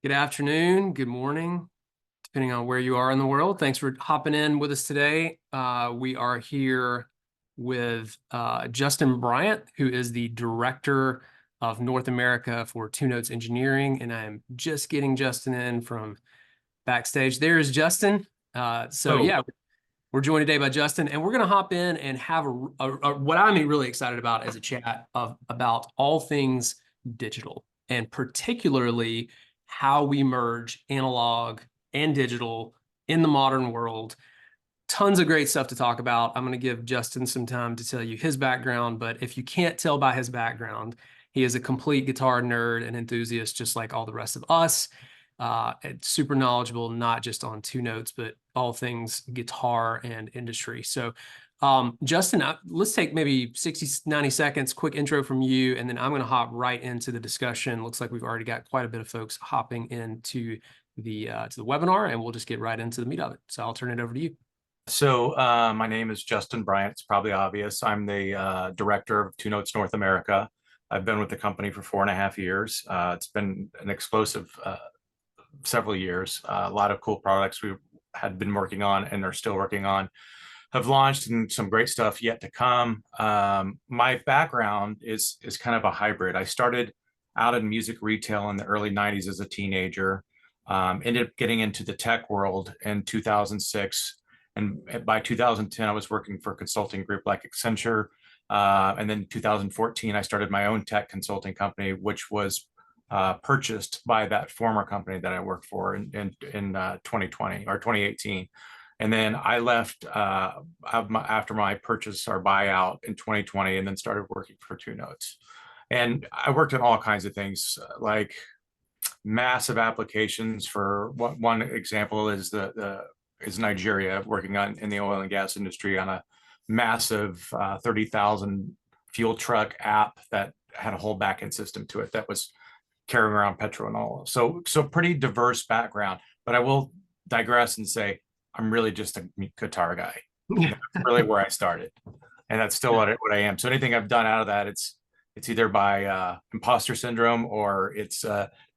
Good afternoon, good morning, depending on where you are in the world. Thanks for hopping in with us today. We are here with Justin Bryant, who is the Director of North America for Two Notes Engineering, and I'm just getting Justin in from backstage. There is Justin. Oh, Yeah, we're joined today by Justin, and we're going to hop in and have what I'm really excited about is a chat about all things digital, and particularly how we merge analog and digital in the modern world. Tons of great stuff to talk about. I'm going to give Justin some time to tell you his background, but if you can't tell by his background, he is a complete guitar nerd and enthusiast, just like all the rest of us. And super knowledgeable, not just on two notes, but all things guitar and industry. So, Justin, let's take maybe 60, 90 seconds, quick intro from you, and then I'm going to hop right into the discussion. Looks like we've already got quite a bit of folks hopping into the webinar, and we'll just get right into the meat of it. So I'll turn it over to you. my name is Justin Bryant. It's probably obvious. I'm the director of Two Notes North America. I've been with the company for 4.5 years. It's been an explosive several years. A lot of cool products we had been working on and are still working on have launched, and some great stuff yet to come. My background is kind of a hybrid. I started out in music retail in the early 90s as a teenager. Ended up getting into the tech world in 2006. And by 2010, I was working for a consulting group like Accenture. And then 2014, I started my own tech consulting company, which was purchased by that former company that I worked for in 2020 or 2018. And then I left after my purchase or buyout in 2020, and then started working for Two Notes. And I worked on all kinds of things, like massive applications. For one example is Nigeria, working on in the oil and gas industry on a massive 30,000 fuel truck app that had a whole backend system to it that was carrying around petrol and all. So pretty diverse background. But I will digress and say I'm really just a guitar guy. Yeah. That's really where I started, and that's still what I am. So anything I've done out of that, it's either by imposter syndrome, or it's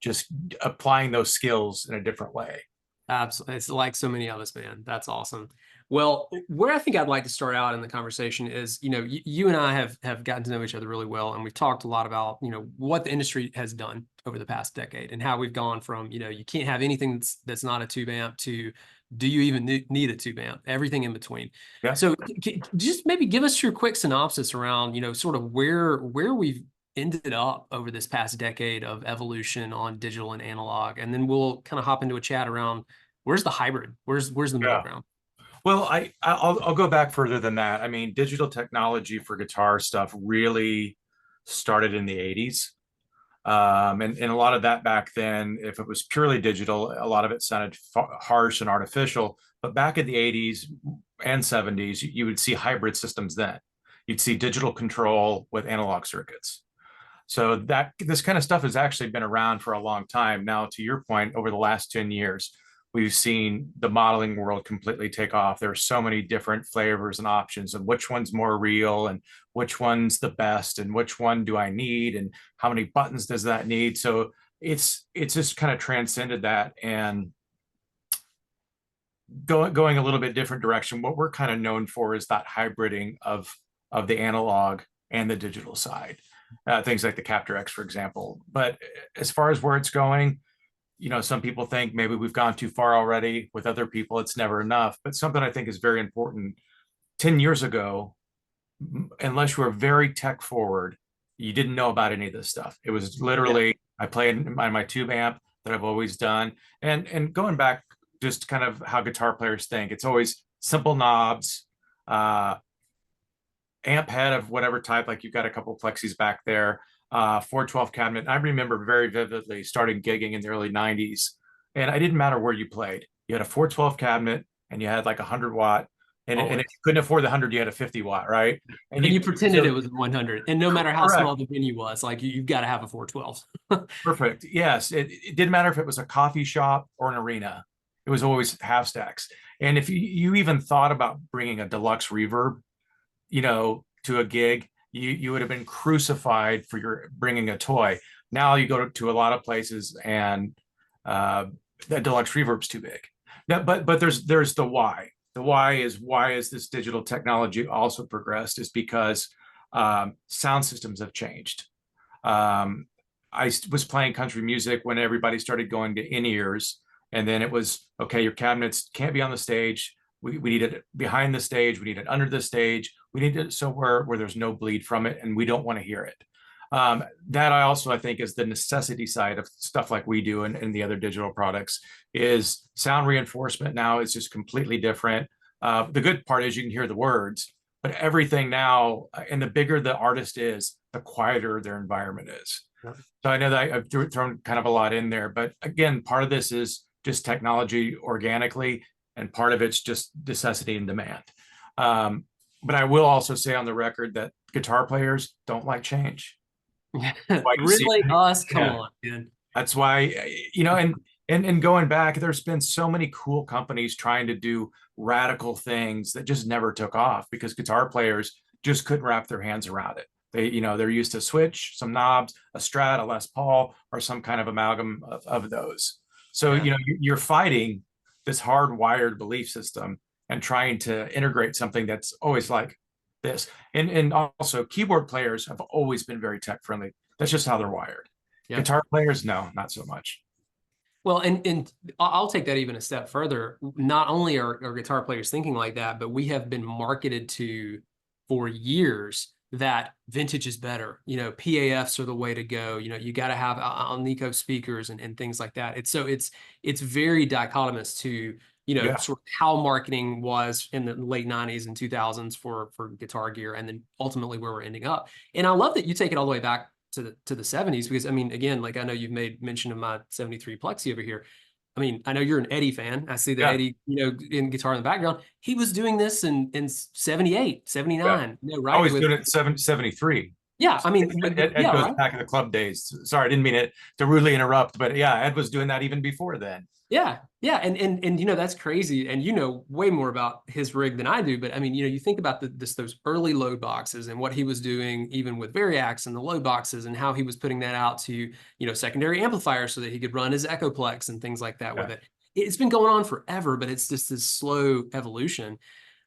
just applying those skills in a different way. Absolutely. It's like so many of us, man. That's awesome. Well, where I think I'd like to start out in the conversation is, you and I have gotten to know each other really well, and we've talked a lot about, what the industry has done over the past decade and how we've gone from, you can't have anything that's not a tube amp to do you even need a tube amp? Everything in between. Yeah. So just maybe give us your quick synopsis around, sort of where we've ended up over this past decade of evolution on digital and analog, and then we'll kind of hop into a chat around where's the hybrid, where's the middle Yeah. ground. Well, I'll go back further than that. I mean, digital technology for guitar stuff really started in the 80s. And a lot of that back then, if it was purely digital, a lot of it sounded harsh and artificial. But back in the 80s and 70s, you would see hybrid systems then. You'd see digital control with analog circuits. So that this kind of stuff has actually been around for a long time. Now, to your point, over the last 10 years, we've seen the modeling world completely take off. There are so many different flavors and options of which one's more real and which one's the best and which one do I need and how many buttons does that need. So it's just kind of transcended that and going a little bit different direction. What we're kind of known for is that hybriding of the analog and the digital side. Things like the Capture X, for example. But as far as where it's going, some people think maybe we've gone too far already. With other people, it's never enough. But something I think is very important. 10 years ago, unless you were very tech forward, you didn't know about any of this stuff. It was Yeah. literally, I played my tube amp that I've always done. And going back, just kind of how guitar players think, it's always simple knobs, uh, amp head of whatever type, like you've got a couple plexis back there, 412 cabinet. I remember very vividly starting gigging in the early 90s, and it didn't matter where you played. You had a 412 cabinet and you had like 100 watt. And if Always. you couldn't afford the 100, you had a 50 watt, right? And And you you pretended so it was 100, and no matter how correct. small the venue was, like you've got to have a 412. Perfect. Yes. It didn't matter if it was a coffee shop or an arena. It was always half stacks. And if you even thought about bringing a deluxe reverb, to a gig, you would have been crucified for your bringing a toy. Now you go to a lot of places and That deluxe reverb's too big. Now, but there's the why. The why is this digital technology also progressed is because sound systems have changed. Um, was playing country music when everybody started going to in-ears, and then it was, okay, your cabinets can't be on the stage. We need it behind the stage. We need it under the stage. We need it somewhere where there's no bleed from it, and we don't want to hear it. That I think is the necessity side of stuff like we do in the other digital products is sound reinforcement now is just completely different. The good part is you can hear the words, but everything now, and the bigger the artist is, the quieter their environment is. Yeah. So I know that I've thrown kind of a lot in there, but again, part of this is just technology organically, and part of it's just necessity and demand. But I will also say on the record that guitar players don't like change. Really? Us? Come Yeah. on, man. That's why, and going back, there's been so many cool companies trying to do radical things that just never took off because guitar players just couldn't wrap their hands around it. They're used to switch, some knobs, a Strat, a Les Paul, or some kind of amalgam of those. So, Yeah. you're fighting this hardwired belief system and trying to integrate something that's always like this. And also keyboard players have always been very tech friendly. That's just how they're wired. Yeah. Guitar players, no, not so much. Well, and I'll take that even a step further. Not only are guitar players thinking like that, but we have been marketed to for years that vintage is better. PAFs are the way to go. You got to have Alnico speakers and things like that. It's very dichotomous to Yeah. sort of how marketing was in the late 90s and 2000s for guitar gear, and then ultimately where we're ending up. And I love that you take it all the way back to the 70s, because I mean, again, like I know you've made mention of my 73 Plexi over here. I mean, I know you're an Eddie fan. I see the Eddie, in guitar in the background. He was doing this in 78, 79, right? I was doing it in 73. Yeah, I mean, Ed yeah, goes right? back in the club days. Sorry, I didn't mean to rudely interrupt, but yeah, Ed was doing that even before then. Yeah, yeah, and that's crazy, and way more about his rig than I do. But I mean, you think about those early load boxes and what he was doing, even with Variax and the load boxes, and how he was putting that out to secondary amplifiers so that he could run his Echoplex and things like that with it. It's been going on forever, but it's just this slow evolution.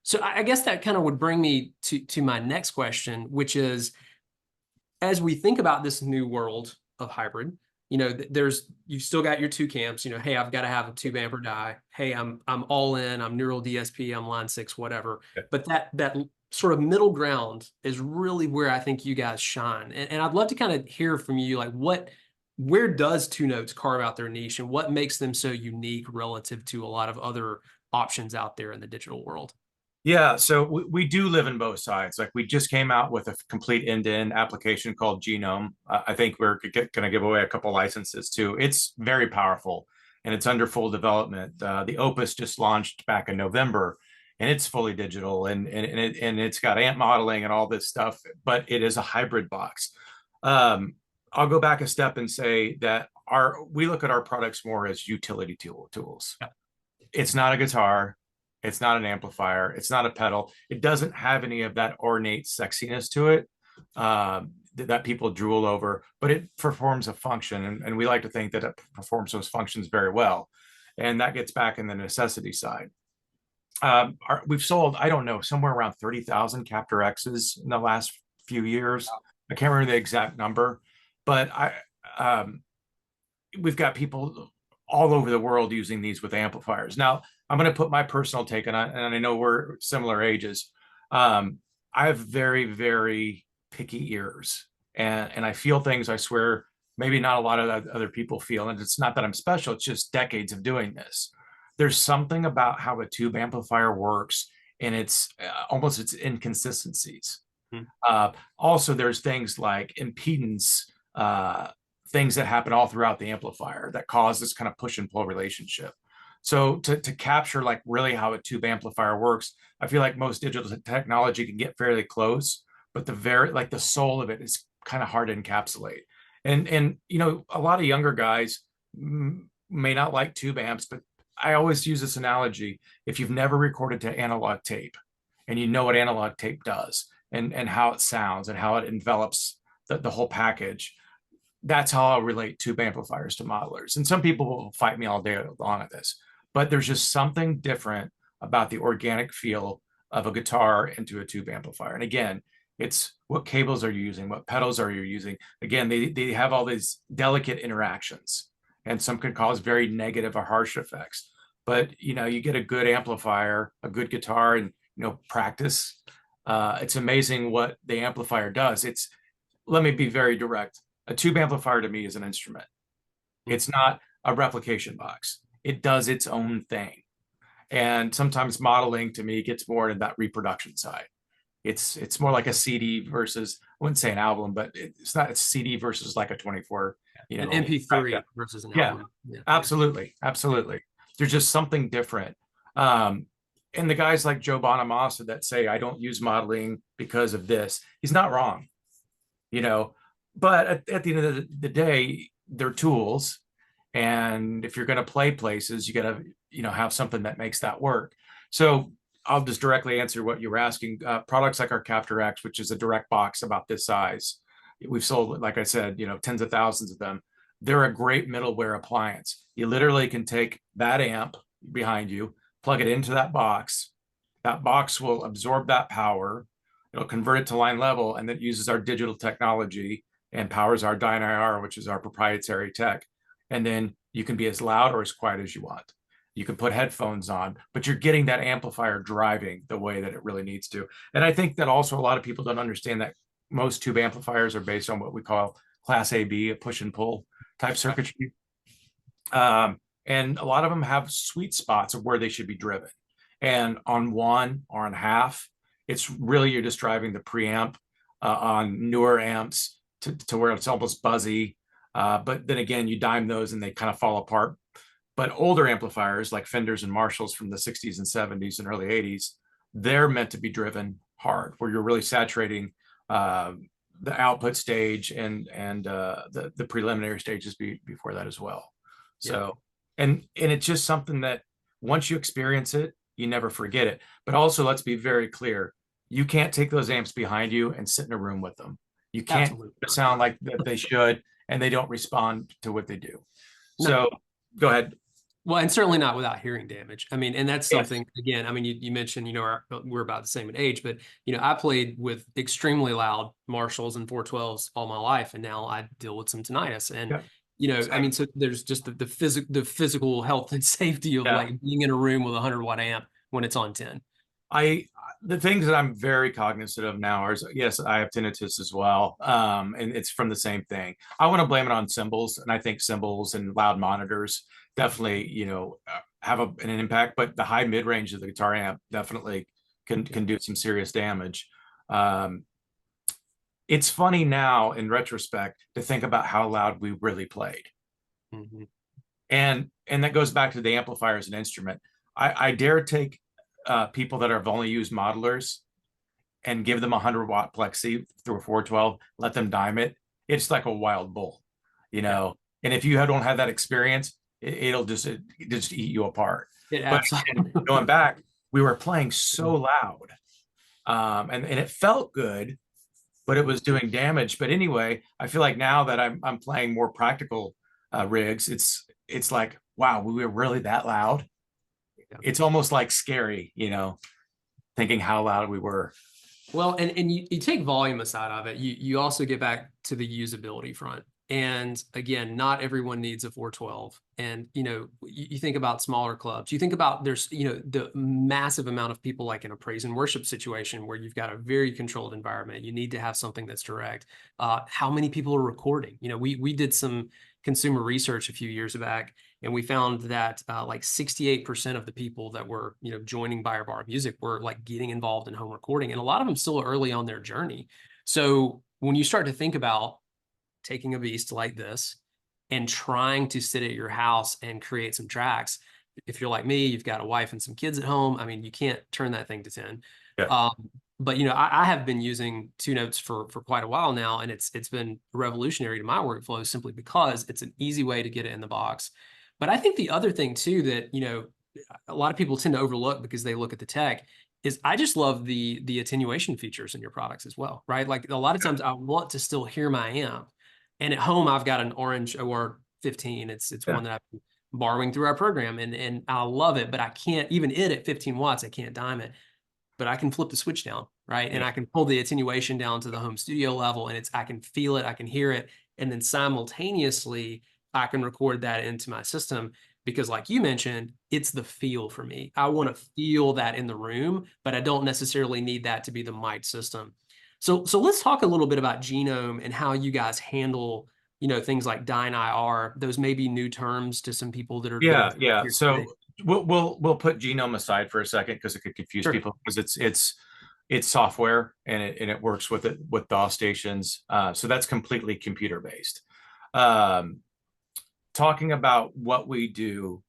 So I guess that kind of would bring me to my next question, which is, as we think about this new world of hybrid, you've still got your two camps. Hey, I've got to have a tube amp or die. Hey, I'm all in. I'm neural DSP. I'm line 6, whatever. But that sort of middle ground is really where I think you guys shine. And I'd love to kind of hear from you, like where does Two Notes carve out their niche, and what makes them so unique relative to a lot of other options out there in the digital world? Yeah, so we do live in both sides. Like we just came out with a complete end-to-end application called Genome. I think we're going to give away a couple licenses too. It's very powerful and it's under full development. The Opus just launched back in November, and it's fully digital and it's got amp modeling and all this stuff, but it is a hybrid box. I'll go back a step and say that we look at our products more as utility tools. Yeah. It's not a guitar. It's not an amplifier. It's not a pedal. It doesn't have any of that ornate sexiness to it that people drool over, but it performs a function. And we like to think that it performs those functions very well. And that gets back in the necessity side. We've sold, I don't know, somewhere around 30,000 Captor X's in the last few years. I can't remember the exact number, but we've got people all over the world using these with amplifiers. Now, I'm going to put my personal take on it, and I know we're similar ages. I have very, very picky ears, and I feel things, I swear, maybe not a lot of other people feel. And it's not that I'm special, it's just decades of doing this. There's something about how a tube amplifier works, and it's almost its inconsistencies. Also, there's things like impedance, things that happen all throughout the amplifier that cause this kind of push and pull relationship. So to capture like really how a tube amplifier works, I feel like most digital technology can get fairly close, but the soul of it is kind of hard to encapsulate. And a lot of younger guys may not like tube amps, but I always use this analogy. If you've never recorded to analog tape and you know what analog tape does and how it sounds and how it envelops the whole package, that's how I'll relate tube amplifiers to modelers. And some people will fight me all day long at this, but there's just something different about the organic feel of a guitar into a tube amplifier. And again, it's what cables are you using, what pedals are you using. Again, they have all these delicate interactions, and some can cause very negative or harsh effects. But you get a good amplifier, a good guitar, and practice. It's amazing what the amplifier does. Let me be very direct. A tube amplifier to me is an instrument. It's not a replication box. It does its own thing. And sometimes modeling to me gets more into that reproduction side. It's more like a CD versus, I wouldn't say an album, but it's not a CD versus like a 24, an MP3 versus an album. Yeah, absolutely. Absolutely. There's just something different. And the guys like Joe Bonamassa that say, I don't use modeling because of this, he's not wrong, but at the end of the day, they're tools. And if you're going to play places, you got to, have something that makes that work. So I'll just directly answer what you were asking. Products like our Captor X, which is a direct box about this size, we've sold, like I said, tens of thousands of them. They're a great middleware appliance. You literally can take that amp behind you, plug it into that box. That box will absorb that power. It'll convert it to line level, and that uses our digital technology and powers our Dyne IR, which is our proprietary tech. And then you can be as loud or as quiet as you want. You can put headphones on, but you're getting that amplifier driving the way that it really needs to. And I think that also a lot of people don't understand that most tube amplifiers are based on what we call Class AB, a push and pull type circuitry. And a lot of them have sweet spots of where they should be driven. And on one or on half, it's really, you're just driving the preamp on newer amps to where it's almost buzzy. But then again, you dime those and they kind of fall apart. But older amplifiers like Fenders and Marshalls from the 60s and 70s and early 80s, they're meant to be driven hard, where you're really saturating the output stage and the preliminary stages before that as well. So, and it's just something that once you experience it, you never forget it. But also, let's be very clear, you can't take those amps behind you and sit in a room with them. You can't sound like that they should, and they don't respond to what they do. No. So go ahead. Well, and certainly not without hearing damage. I mean, and that's something, again, I mean, you mentioned, we're about the same in age, but, I played with extremely loud Marshalls and 412s all my life. And now I deal with some tinnitus. And, I mean, so there's just the physical health and safety of like being in a room with a 100-watt amp when it's on 10. The things that I'm very cognizant of now are, yes, I have tinnitus as well. And it's from the same thing. I want to blame it on cymbals. And I think cymbals and loud monitors definitely, have an impact, but the high mid range of the guitar amp definitely can do some serious damage. It's funny now in retrospect to think about how loud we really played. Mm-hmm. And that goes back to the amplifier as an instrument. I dare take people that have only used modelers and give them a 100-watt plexi through a 412, let them dime it. It's like a wild bull, and if you don't have that experience, it'll just eat you apart. But going back, we were playing so loud, and it felt good, but it was doing damage. But anyway, I feel like now that I'm playing more practical rigs, it's like, wow, we were really that loud. It's almost like scary, thinking how loud we were. Well, and you take volume aside of it, you also get back to the usability front. And again, not everyone needs a 412. And, you think about smaller clubs, you think about there's, the massive amount of people like in a praise and worship situation where you've got a very controlled environment. You need to have something that's direct. How many people are recording? We did some consumer research a few years back, and we found that like 68% of the people that were, joining BuyOrBorrow Music were like getting involved in home recording. And a lot of them still early on their journey. So when you start to think about taking a beast like this and trying to sit at your house and create some tracks, if you're like me, you've got a wife and some kids at home, I mean, you can't turn that thing to 10. Yeah. But I have been using 2Notes for quite a while now, and it's been revolutionary to my workflow simply because it's an easy way to get it in the box. But I think the other thing too that a lot of people tend to overlook because they look at the tech is I just love the attenuation features in your products as well, right? Like a lot of times I want to still hear my amp, And at home, I've got an orange or 15. It's Yeah. one that I've been borrowing through our program, and I love it, but I can't even it at 15 watts. I can't dime it, but I can flip the switch down, right? And Yeah. I can pull the attenuation down to the home studio level, and I can feel it, I can hear it, and then simultaneously I can record that into my system because, like you mentioned, it's the feel for me. I want to feel that in the room, but I don't necessarily need that to be the mic system. So let's talk a little bit about Genome and how you guys handle, things like Dyne IR. Those may be new terms to some people that are Yeah. here today. So we'll put Genome aside for a second because it could confuse Sure. people because it's software and it works with DAW stations. So that's completely computer based. Um, Talking about what we do,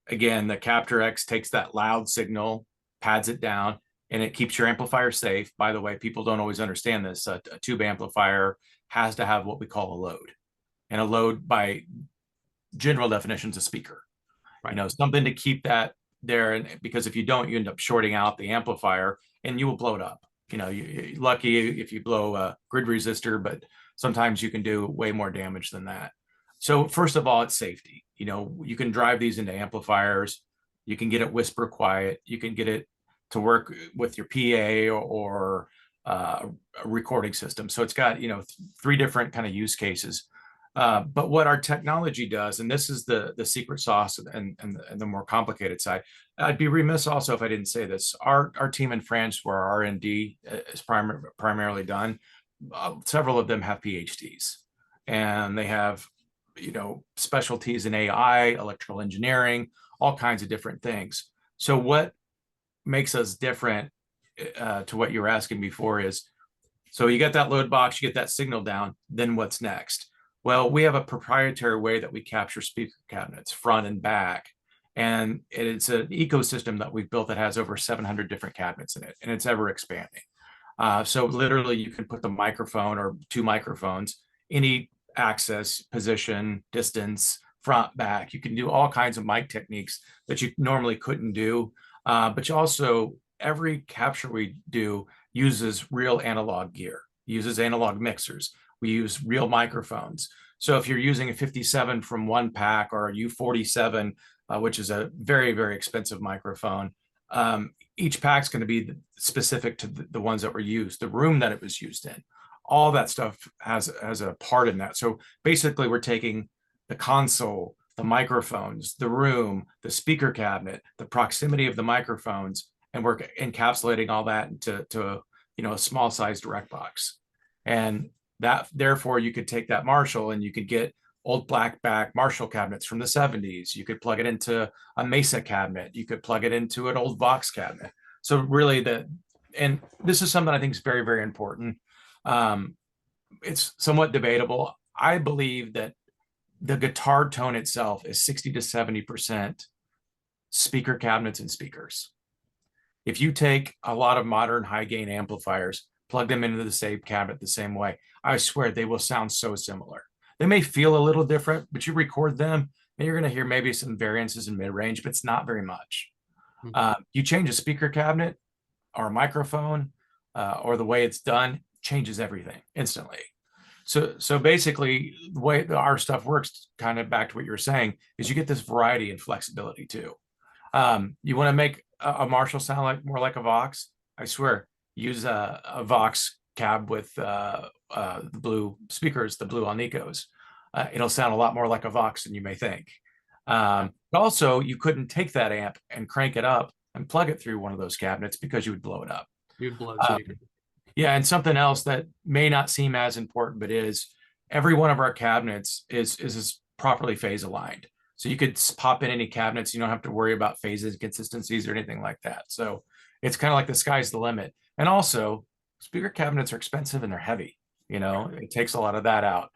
again, the Capture X takes that loud signal, pads it down, and it keeps your amplifier safe. By the way, people don't always understand this. A tube amplifier has to have what we call a load. And a load, by general definition, is a speaker. Right. Something to keep that there. And because if you don't, you end up shorting out the amplifier and you will blow it up. You're lucky if you blow a grid resistor, but sometimes you can do way more damage than that. So first of all, it's safety. You can drive these into amplifiers. You can get it whisper quiet. You can get it to work with your PA or a recording system. So it's got, three different kind of use cases. But what our technology does, and this is the secret sauce and the more complicated side, I'd be remiss also if I didn't say this. Our team in France, where our R&D is primarily done, several of them have PhDs, and they have specialties in AI, electrical engineering, all kinds of different things. So what makes us different to what you were asking before is, so you get that load box, you get that signal down, then what's next? Well, we have a proprietary way that we capture speaker cabinets front and back. And it's an ecosystem that we've built that has over 700 different cabinets in it, and it's ever expanding. So literally you can put the microphone or two microphones, any access, position, distance, front, back. You can do all kinds of mic techniques that you normally couldn't do. But you also, every capture we do uses real analog gear, uses analog mixers. We use real microphones. So if you're using a 57 from one pack or a U47, which is a very, very expensive microphone, each pack's going to be specific to the ones that were used, the room that it was used in. All that stuff has a part in that. So basically, we're taking the console, the microphones, the room, the speaker cabinet, the proximity of the microphones, and we're encapsulating all that into a small size direct box. And that, therefore, you could take that Marshall and you could get old black back Marshall cabinets from the 70s. You could plug it into a Mesa cabinet. You could plug it into an old Vox cabinet. So really and this is something I think is very, very important. It's somewhat debatable. I believe that the guitar tone itself is 60 to 70% speaker cabinets and speakers. If you take a lot of modern high gain amplifiers, plug them into the same cabinet the same way, I swear they will sound so similar. They may feel a little different, but you record them and you're going to hear maybe some variances in mid-range, but it's not very much. You change a speaker cabinet or a microphone or the way it's done, changes everything instantly. So basically, the way our stuff works, kind of back to what you were saying, is you get this variety and flexibility too. You want to make a Marshall sound more like a Vox? I swear, use a Vox cab with the blue speakers, the blue Alnicos. It'll sound a lot more like a Vox than you may think. But also, you couldn't take that amp and crank it up and plug it through one of those cabinets because you would blow it up. You'd blow the speaker. Yeah, and something else that may not seem as important, but is, every one of our cabinets is properly phase aligned. So you could pop in any cabinets. You don't have to worry about phases, consistencies, or anything like that. So it's kind of like the sky's the limit. And also, speaker cabinets are expensive and they're heavy. It takes a lot of that out.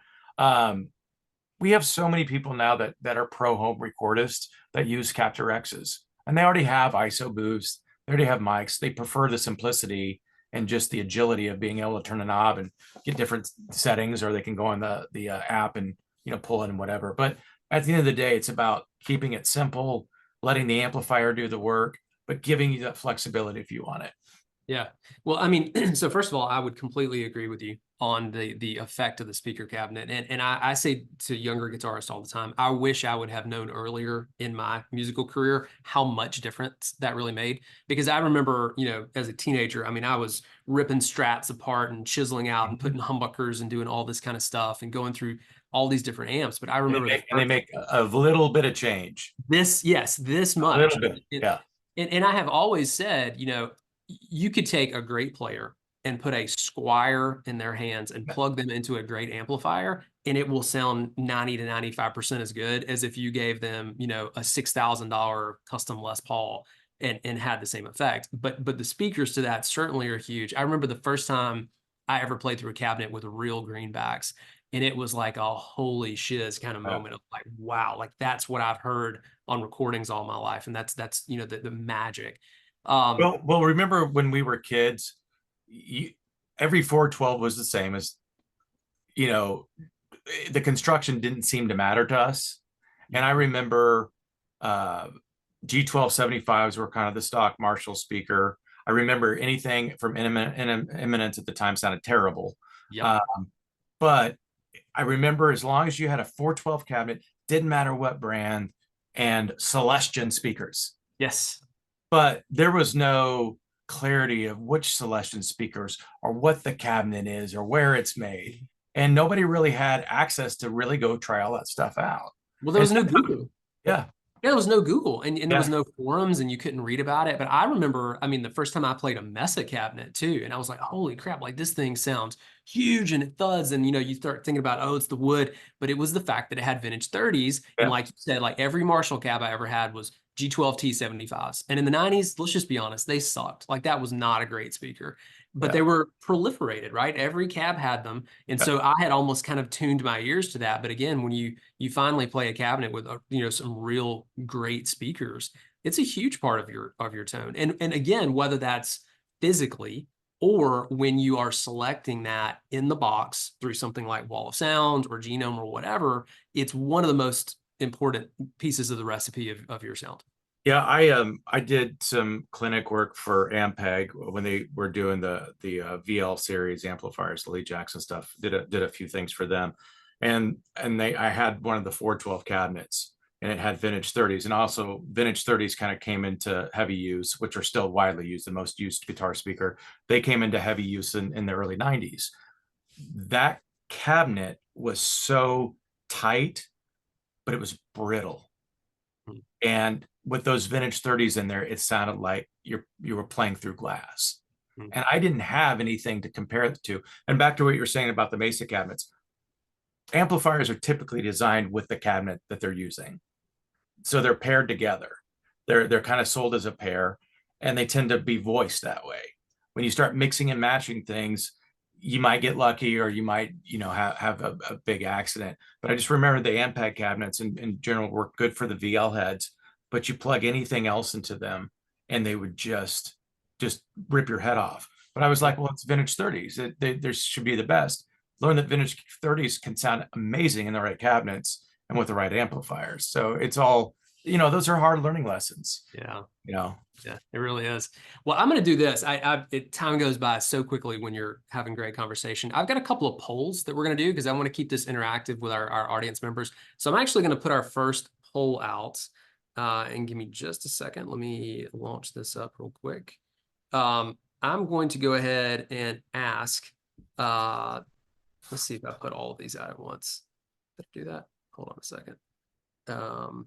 We have so many people now that are pro home recordists that use Capture X's, and they already have ISO booths. They already have mics. They prefer the simplicity and just the agility of being able to turn a knob and get different settings, or they can go on the app and pull in whatever. But at the end of the day, it's about keeping it simple, letting the amplifier do the work, but giving you that flexibility if you want it. Yeah. Well, I mean, so first of all, I would completely agree with you on the effect of the speaker cabinet. And I say to younger guitarists all the time, I wish I would have known earlier in my musical career how much difference that really made. Because I remember, as a teenager, I mean, I was ripping strats apart and chiseling out and putting humbuckers and doing all this kind of stuff and going through all these different amps. But I And remember the they first make a little bit of change, this a much. little bit. Yeah. And I have always said, you could take a great player and put a Squire in their hands and plug them into a great amplifier, and it will sound 90 to 95% as good as if you gave them, a $6,000 custom Les Paul and had the same effect. But the speakers to that certainly are huge. I remember the first time I ever played through a cabinet with real greenbacks, and it was like a holy shiz kind of moment of like, wow, like that's what I've heard on recordings all my life. And that's the magic. Well, remember when we were kids, you, every 412 was the same as, you know, the construction didn't seem to matter to us. And I remember uh, G1275s were kind of the stock Marshall speaker. I remember anything from Eminence at the time sounded terrible. Yep. Uh, but I remember as long as you had a 412 cabinet, didn't matter what brand, and Celestion speakers. Yes. But there was no clarity of which Celestion speakers or what the cabinet is or where it's made. And nobody really had access to really go try all that stuff out. Well, there And was no Google. yeah, Yeah, there was no Google and there was yeah, no forums and you couldn't read about it. But I remember, I mean, the first time I played a Mesa cabinet too, and I was like, holy crap, like this thing sounds huge and it thuds. And you start thinking about, oh, it's the wood, but it was the fact that it had vintage 30s. And yeah, like you said, like every Marshall cab I ever had was G12T 75s. And in the 90s, let's just be honest, they sucked. Like that was not a great speaker. But yeah, they were proliferated, right? Every cab had them. And yeah. so I had almost kind of tuned my ears to that. But again, when you finally play a cabinet with some real great speakers, it's a huge part of your tone. And again, whether that's physically or when you are selecting that in the box through something like Wall of Sound or Genome or whatever, it's one of the most important pieces of the recipe of your sound. Yeah, I did some clinic work for Ampeg when they were doing the VL series amplifiers, the Lee Jackson stuff. Did a few things for them, and I had one of the 412 cabinets, and it had vintage 30s, and also vintage 30s kind of came into heavy use, which are still widely used, the most used guitar speaker. They came into heavy use in the early 90s. That cabinet was so tight, but it was brittle. And with those vintage 30s in there, it sounded like you were playing through glass. Mm-hmm. And I didn't have anything to compare it to. And back to what you were saying about the Mesa cabinets, amplifiers are typically designed with the cabinet that they're using. So they're paired together. They're kind of sold as a pair, and they tend to be voiced that way. When you start mixing and matching things, you might get lucky or you might, have a big accident. But I just remember the Ampeg cabinets in general were good for the VL heads, but you plug anything else into them and they would just rip your head off. But I was like, well, it's vintage 30s. They should be the best. Learn that vintage 30s can sound amazing in the right cabinets and with the right amplifiers. So it's all, those are hard learning lessons. Yeah. Yeah, It really is. Well, I'm going to do this. Time goes by so quickly when you're having great conversation. I've got a couple of polls that we're going to do because I want to keep this interactive with our audience members. So I'm actually going to put our first poll out and give me just a second. Let me launch this up real quick. I'm going to go ahead and ask, let's see if I put all of these out at once. Did I do that? Hold on a second.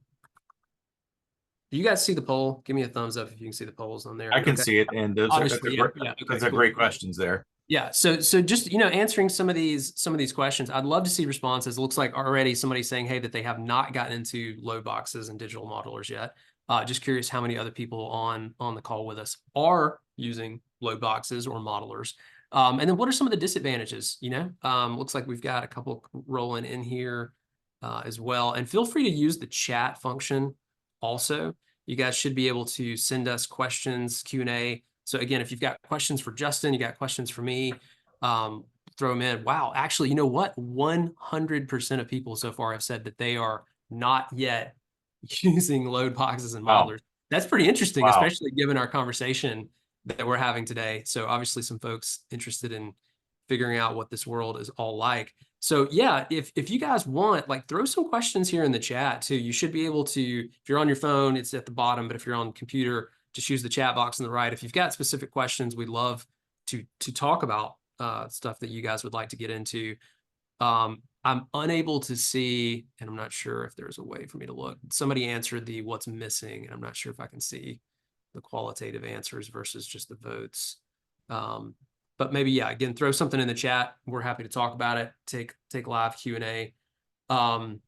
Do you guys see the poll? Give me a thumbs up if you can see the polls on there. I can Okay. see it. And Obviously, yeah. Okay, those are cool. great questions there. Yeah. So just, answering some of these questions, I'd love to see responses. It looks like already somebody's saying, hey, that they have not gotten into load boxes and digital modelers yet. Just curious how many other people on the call with us are using load boxes or modelers. And then what are some of the disadvantages? Looks like we've got a couple rolling in here as well. And feel free to use the chat function also. You guys should be able to send us questions, Q&A. So again, if you've got questions for Justin, you got questions for me, throw them in. Wow, actually, you know what? 100% of people so far have said that they are not yet using load boxes and modelers. Wow. That's pretty interesting, Wow. especially given our conversation that we're having today. So obviously some folks interested in figuring out what this world is all like. So yeah, if you guys want, like, throw some questions here in the chat too. You should be able to, if you're on your phone, it's at the bottom, but if you're on computer, just use the chat box on the right. If you've got specific questions, we'd love to talk about stuff that you guys would like to get into. I'm unable to see, and I'm not sure if there's a way for me to look. Somebody answered the what's missing, and I'm not sure if I can see the qualitative answers versus just the votes. But maybe, yeah, again, throw something in the chat. We're happy to talk about it, take live Q&A. But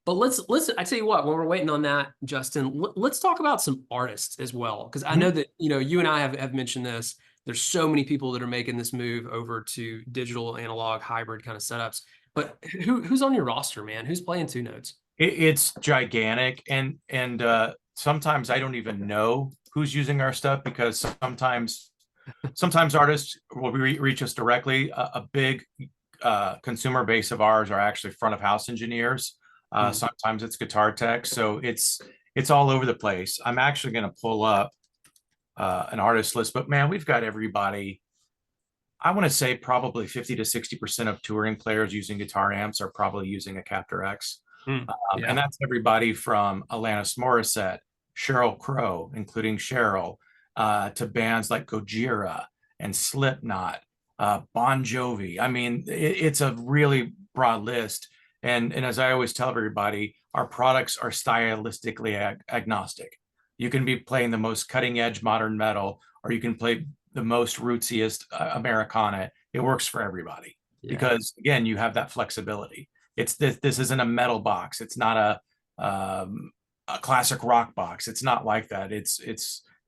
let's I tell you what, when we're waiting on that, Justin, let's talk about some artists as well, because I know that, you know, you and I have mentioned this. There's so many people that are making this move over to digital, analog, hybrid kind of setups. But who's on your roster, man? Who's playing two notes? It's gigantic, and sometimes I don't even know who's using our stuff, because sometimes artists will reach us directly. A big consumer base of ours are actually front of house engineers. Sometimes it's guitar tech, so it's all over the place. I'm actually going to pull up an artist list, but man, we've got everybody. I want to say probably 50 to 60% of touring players using guitar amps are probably using a Captor X. Yeah. And that's everybody from Alanis Morissette, Sheryl Crow, including Cheryl, to bands like Gojira and Slipknot, Bon Jovi. I mean, it's a really broad list. And as I always tell everybody, our products are stylistically agnostic. You can be playing the most cutting edge modern metal, or you can play the most rootsiest Americana. It works for everybody, because again, you have that flexibility. It's this isn't a metal box. It's not a classic rock box. It's not like that. It's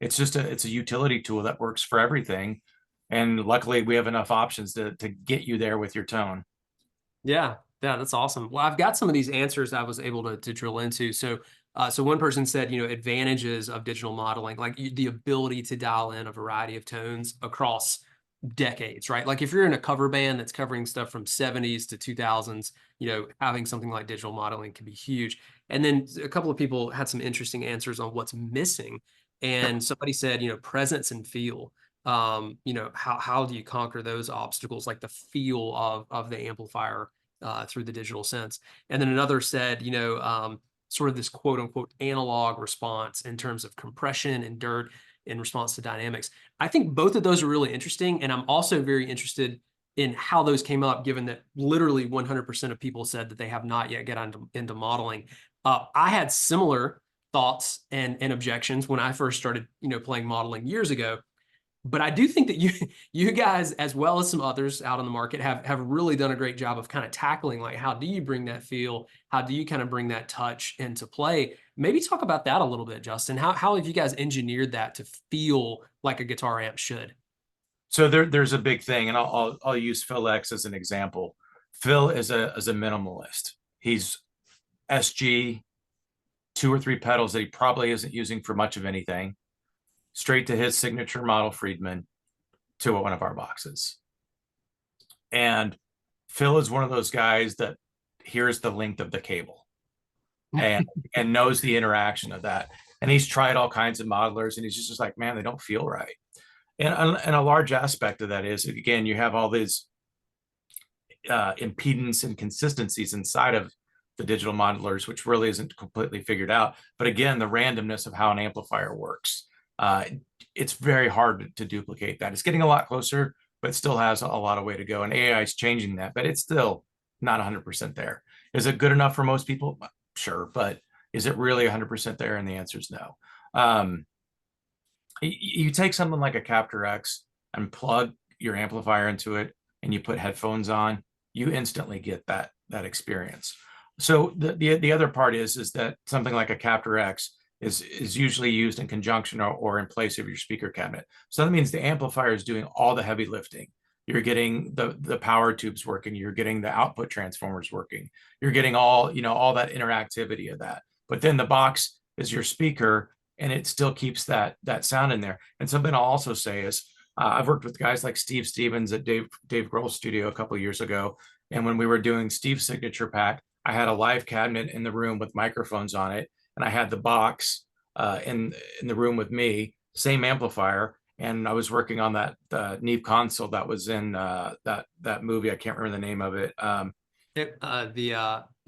just it's a utility tool that works for everything. And luckily we have enough options to get you there with your tone. Yeah, that's awesome. Well, I've got some of these answers I was able to drill into. So so one person said, you know, advantages of digital modeling, like the ability to dial in a variety of tones across decades, right? Like if you're in a cover band that's covering stuff from 70s to 2000s, you know, having something like digital modeling can be huge. And then a couple of people had some interesting answers on what's missing. And somebody said, you know, presence and feel. You know, how do you conquer those obstacles, like the feel of the amplifier through the digital sense? And then another said, you know, sort of this quote unquote analog response in terms of compression and dirt in response to dynamics. I think both of those are really interesting. And I'm also very interested in how those came up, given that literally 100% of people said that they have not yet got into modeling. I had similar thoughts and objections when I first started, you know, playing modeling years ago. But I do think that you guys, as well as some others out on the market, have really done a great job of kind of tackling, like, how do you bring that feel? How do you kind of bring that touch into play? Maybe talk about that a little bit, Justin. How have you guys engineered that to feel like a guitar amp should? So there's a big thing, and I'll use Phil X as an example. Phil is a minimalist. He's SG, 2 or 3 pedals that he probably isn't using for much of anything, straight to his signature model Friedman, to one of our boxes. And Phil is one of those guys that hears the length of the cable and knows the interaction of that. And he's tried all kinds of modelers, and he's just like, man, they don't feel right. And a large aspect of that is, again, you have all these impedance and consistencies inside of the digital modelers, which really isn't completely figured out. But again, the randomness of how an amplifier works. It's very hard to duplicate that. It's getting a lot closer, but still has a lot of way to go. And AI is changing that, but it's still not 100% there. Is it good enough for most people? Sure, but is it really 100% there? And the answer is no. You take something like a Captor X and plug your amplifier into it, and you put headphones on, you instantly get that experience. So the other part is that something like a Captor X is usually used in conjunction or in place of your speaker cabinet. So that means the amplifier is doing all the heavy lifting. You're getting the power tubes working. You're getting the output transformers working. You're getting all that interactivity of that. But then the box is your speaker, and it still keeps that sound in there. And something I'll also say is, I've worked with guys like Steve Stevens at Dave Grohl's studio a couple of years ago. And when we were doing Steve's signature pack, I had a live cabinet in the room with microphones on it, and I had the box in the room with me, same amplifier, and I was working on that Neve console that was in that movie. I can't remember the name of it.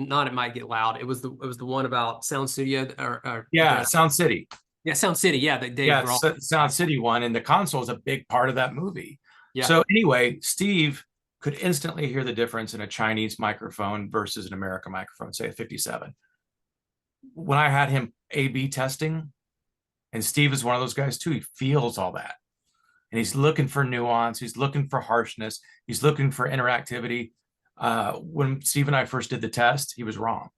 Not It Might Get Loud. It was the one about Sound Studio or Yeah, the Sound City. yeah, Sound City. Yeah, that Dave Yeah, Grohl. Sound City one, and the console is a big part of that movie. Yeah. So anyway, Steve could instantly hear the difference in a Chinese microphone versus an American microphone, say a 57. When I had him A/B testing, and Steve is one of those guys too, he feels all that. And he's looking for nuance, he's looking for harshness, he's looking for interactivity. When Steve and I first did the test, he was wrong.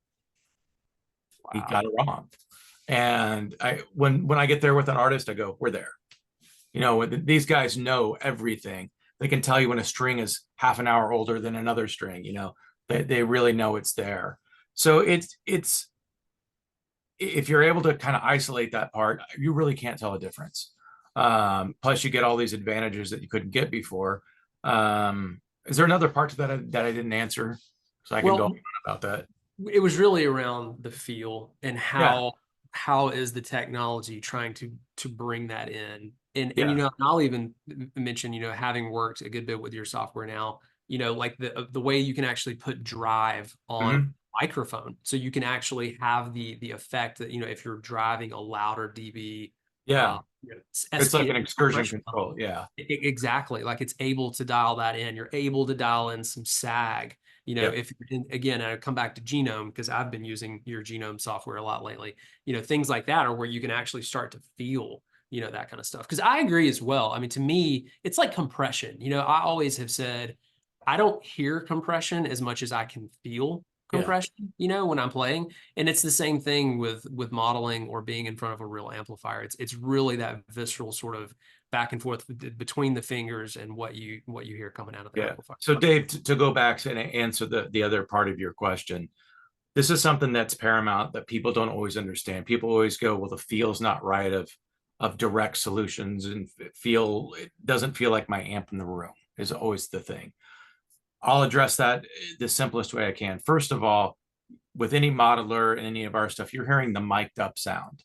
He Wow. got it wrong. And when I get there with an artist, I go, we're there. You know, these guys know everything. They can tell you when a string is half an hour older than another string. You know, they really know it's there. So it's if you're able to kind of isolate that part, you really can't tell a difference. Plus, you get all these advantages that you couldn't get before. Is there another part to that I didn't answer? So I can go on Well, about that. it was really around the feel and Yeah, how is the technology trying to bring that in. And yeah. I'll even mention, having worked a good bit with your software now, like the way you can actually put drive on Mhm. microphone. So you can actually have the effect that, if you're driving a louder dB, Yeah. It's like SP an excursion compression control. level. Yeah. Exactly. Like it's able to dial that in. You're able to dial in some sag. Yep. If again, I come back to Genome because I've been using your Genome software a lot lately. Things like that are where you can actually start to feel, that kind of stuff. Because I agree as well. I mean, to me, it's like compression. I always have said I don't hear compression as much as I can feel Yeah. compression, when I'm playing. And it's the same thing with modeling or being in front of a real amplifier. It's really that visceral sort of back and forth between the fingers and what you hear coming out of the Yeah. amplifier. So Dave, to go back and answer the other part of your question, this is something that's paramount that people don't always understand. People always go, well, the feel's not right of direct solutions, and it doesn't feel like my amp in the room is always the thing. I'll address that the simplest way I can. First of all, with any modeler and any of our stuff, you're hearing the mic'd up sound,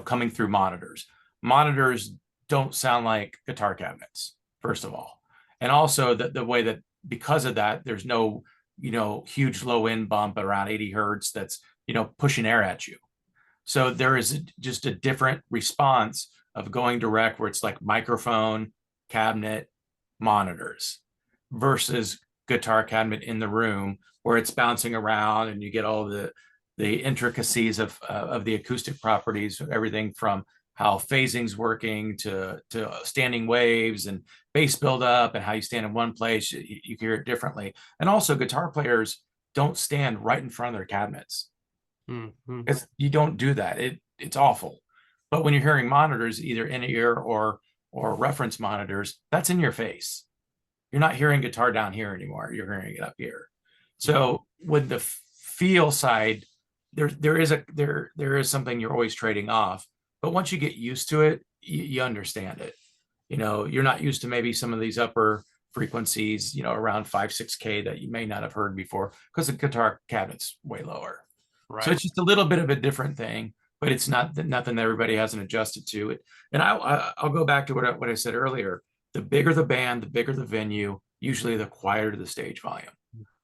coming through monitors. Monitors don't sound like guitar cabinets, first of all. And also the way that because of that, there's no, huge low end bump at around 80 hertz that's, pushing air at you. So there is just a different response of going direct where it's like microphone, cabinet, monitors versus guitar cabinet in the room where it's bouncing around and you get all the intricacies of the acoustic properties, everything from how phasing's working to standing waves and bass buildup and how you stand in one place, you hear it differently. And also guitar players don't stand right in front of their cabinets. Mm-hmm. You don't do that. It's awful. But when you're hearing monitors, either in ear or reference monitors, that's in your face. You're not hearing guitar down here anymore. You're hearing it up here. So with the feel side, there is something you're always trading off. But once you get used to it, you understand it. You're not used to maybe some of these upper frequencies, around 5-6K that you may not have heard before because the guitar cabinet's way lower. So Right. it's just a little bit of a different thing, but it's nothing that everybody hasn't adjusted to it. And I'll go back to what I said earlier. The bigger the band, the bigger the venue, usually the quieter the stage volume.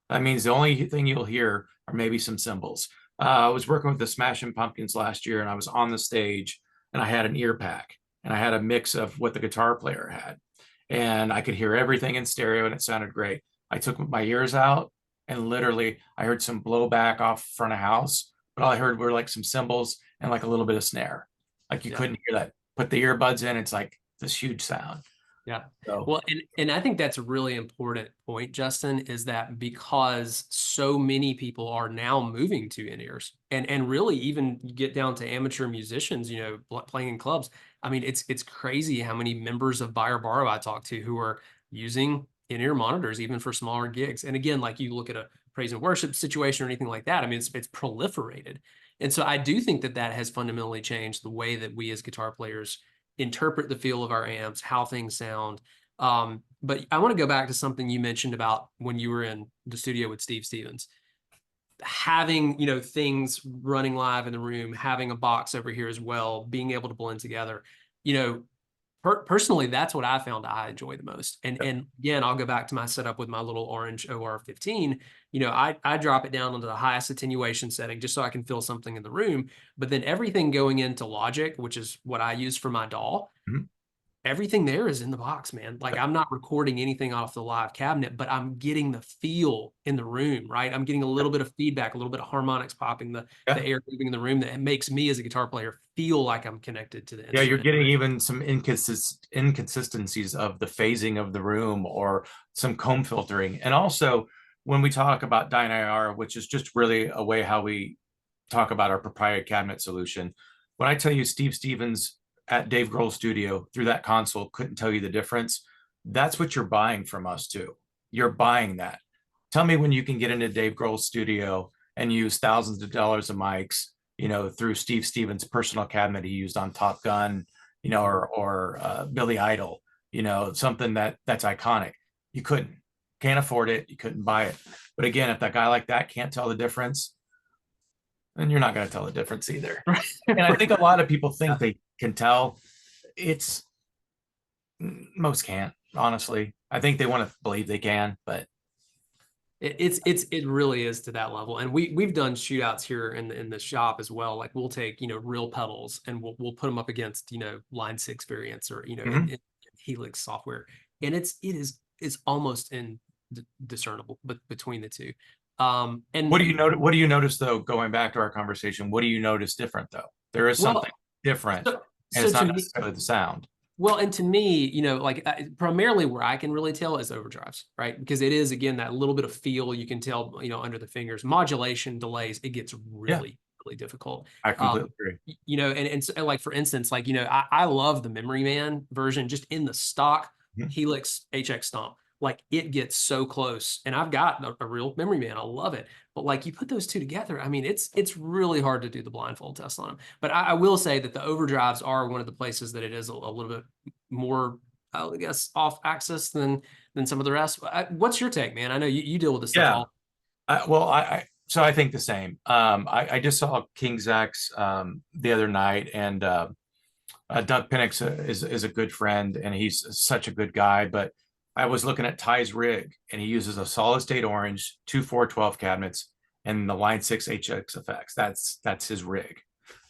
That means the only thing you'll hear are maybe some cymbals. I was working with the Smashing Pumpkins last year, and I was on the stage, and I had an ear pack, and I had a mix of what the guitar player had, and I could hear everything in stereo, and it sounded great. I took my ears out, and literally, I heard some blowback off front of house, but all I heard were like some cymbals and like a little bit of snare. Like you Yeah. couldn't hear that. Put the earbuds in, it's like this huge sound. Yeah. So Well, and I think that's a really important point, Justin, is that because so many people are now moving to in-ears and really even you get down to amateur musicians, playing in clubs. I mean, it's crazy how many members of Buy or Borrow I talk to who are using in-ear monitors even for smaller gigs. And again, like you look at a praise and worship situation or anything like that, I mean, it's proliferated. And so I do think that has fundamentally changed the way that we as guitar players interpret the feel of our amps, how things sound. But I want to go back to something you mentioned about when you were in the studio with Steve Stevens, having, things running live in the room, having a box over here as well, being able to blend together. You know, Personally, that's what I found I enjoy the most. And again, I'll go back to my setup with my little orange OR15. I drop it down into the highest attenuation setting just so I can feel something in the room. But then everything going into Logic, which is what I use for my DAW, Mhm. everything there is in the box, man. Like I'm not recording anything off the live cabinet, but I'm getting the feel in the room, right? I'm getting a little bit of feedback, a little bit of harmonics popping, the Yeah. air moving in the room that makes me as a guitar player feel like I'm connected to the Yeah, you're instrument. getting even some inconsistencies of the phasing of the room or some comb filtering. And also, when we talk about DynIR, which is just really a way how we talk about our proprietary cabinet solution, when I tell you Steve Stevens at Dave Grohl's studio through that console couldn't tell you the difference, that's what you're buying from us too. You're buying that. Tell me when you can get into Dave Grohl's studio and use thousands of dollars of mics, through Steve Stevens' personal cabinet he used on Top Gun, or Billy Idol, something that's iconic. You can't afford it. You couldn't buy it. But again, if that guy like that can't tell the difference, then you're not going to tell the difference either. And I think a lot of people think they can tell. It's Most can't, honestly. I think they want to believe they can, but It really is to that level. And we've done shootouts here in the shop as well. Like we'll take, real pedals and we'll put them up against, line 6 variants or, Mhm. in Helix software. And it's almost indiscernible between the two. What And do you notice? What do you notice though? Going back to our conversation, what do you notice different though? There is something well, different, so, and so it's to not me, necessarily the sound. well, and to me, like primarily where I can really tell is overdrives, right? Because it is again that little bit of feel you can tell, under the fingers. Modulation delays, it gets Yeah, really, really difficult. I completely agree. And so, like for instance, like I love the Memory Man version just in the stock Mhm. Helix HX Stomp. Like it gets so close, and I've got a real Memory Man. I love it, but like you put those two together, I mean, it's really hard to do the blindfold test on them. But I will say that the overdrives are one of the places that it is a little bit more, I guess, off axis than some of the rest. What's your take, man? I know you deal with this stuff Yeah. all. So I think the same. I just saw King Zach's the other night, and Doug Penix is a good friend, and he's such a good guy. But I was looking at Ty's rig, and he uses a solid state orange, two 412 cabinets, and the Line 6 HX effects. That's his rig.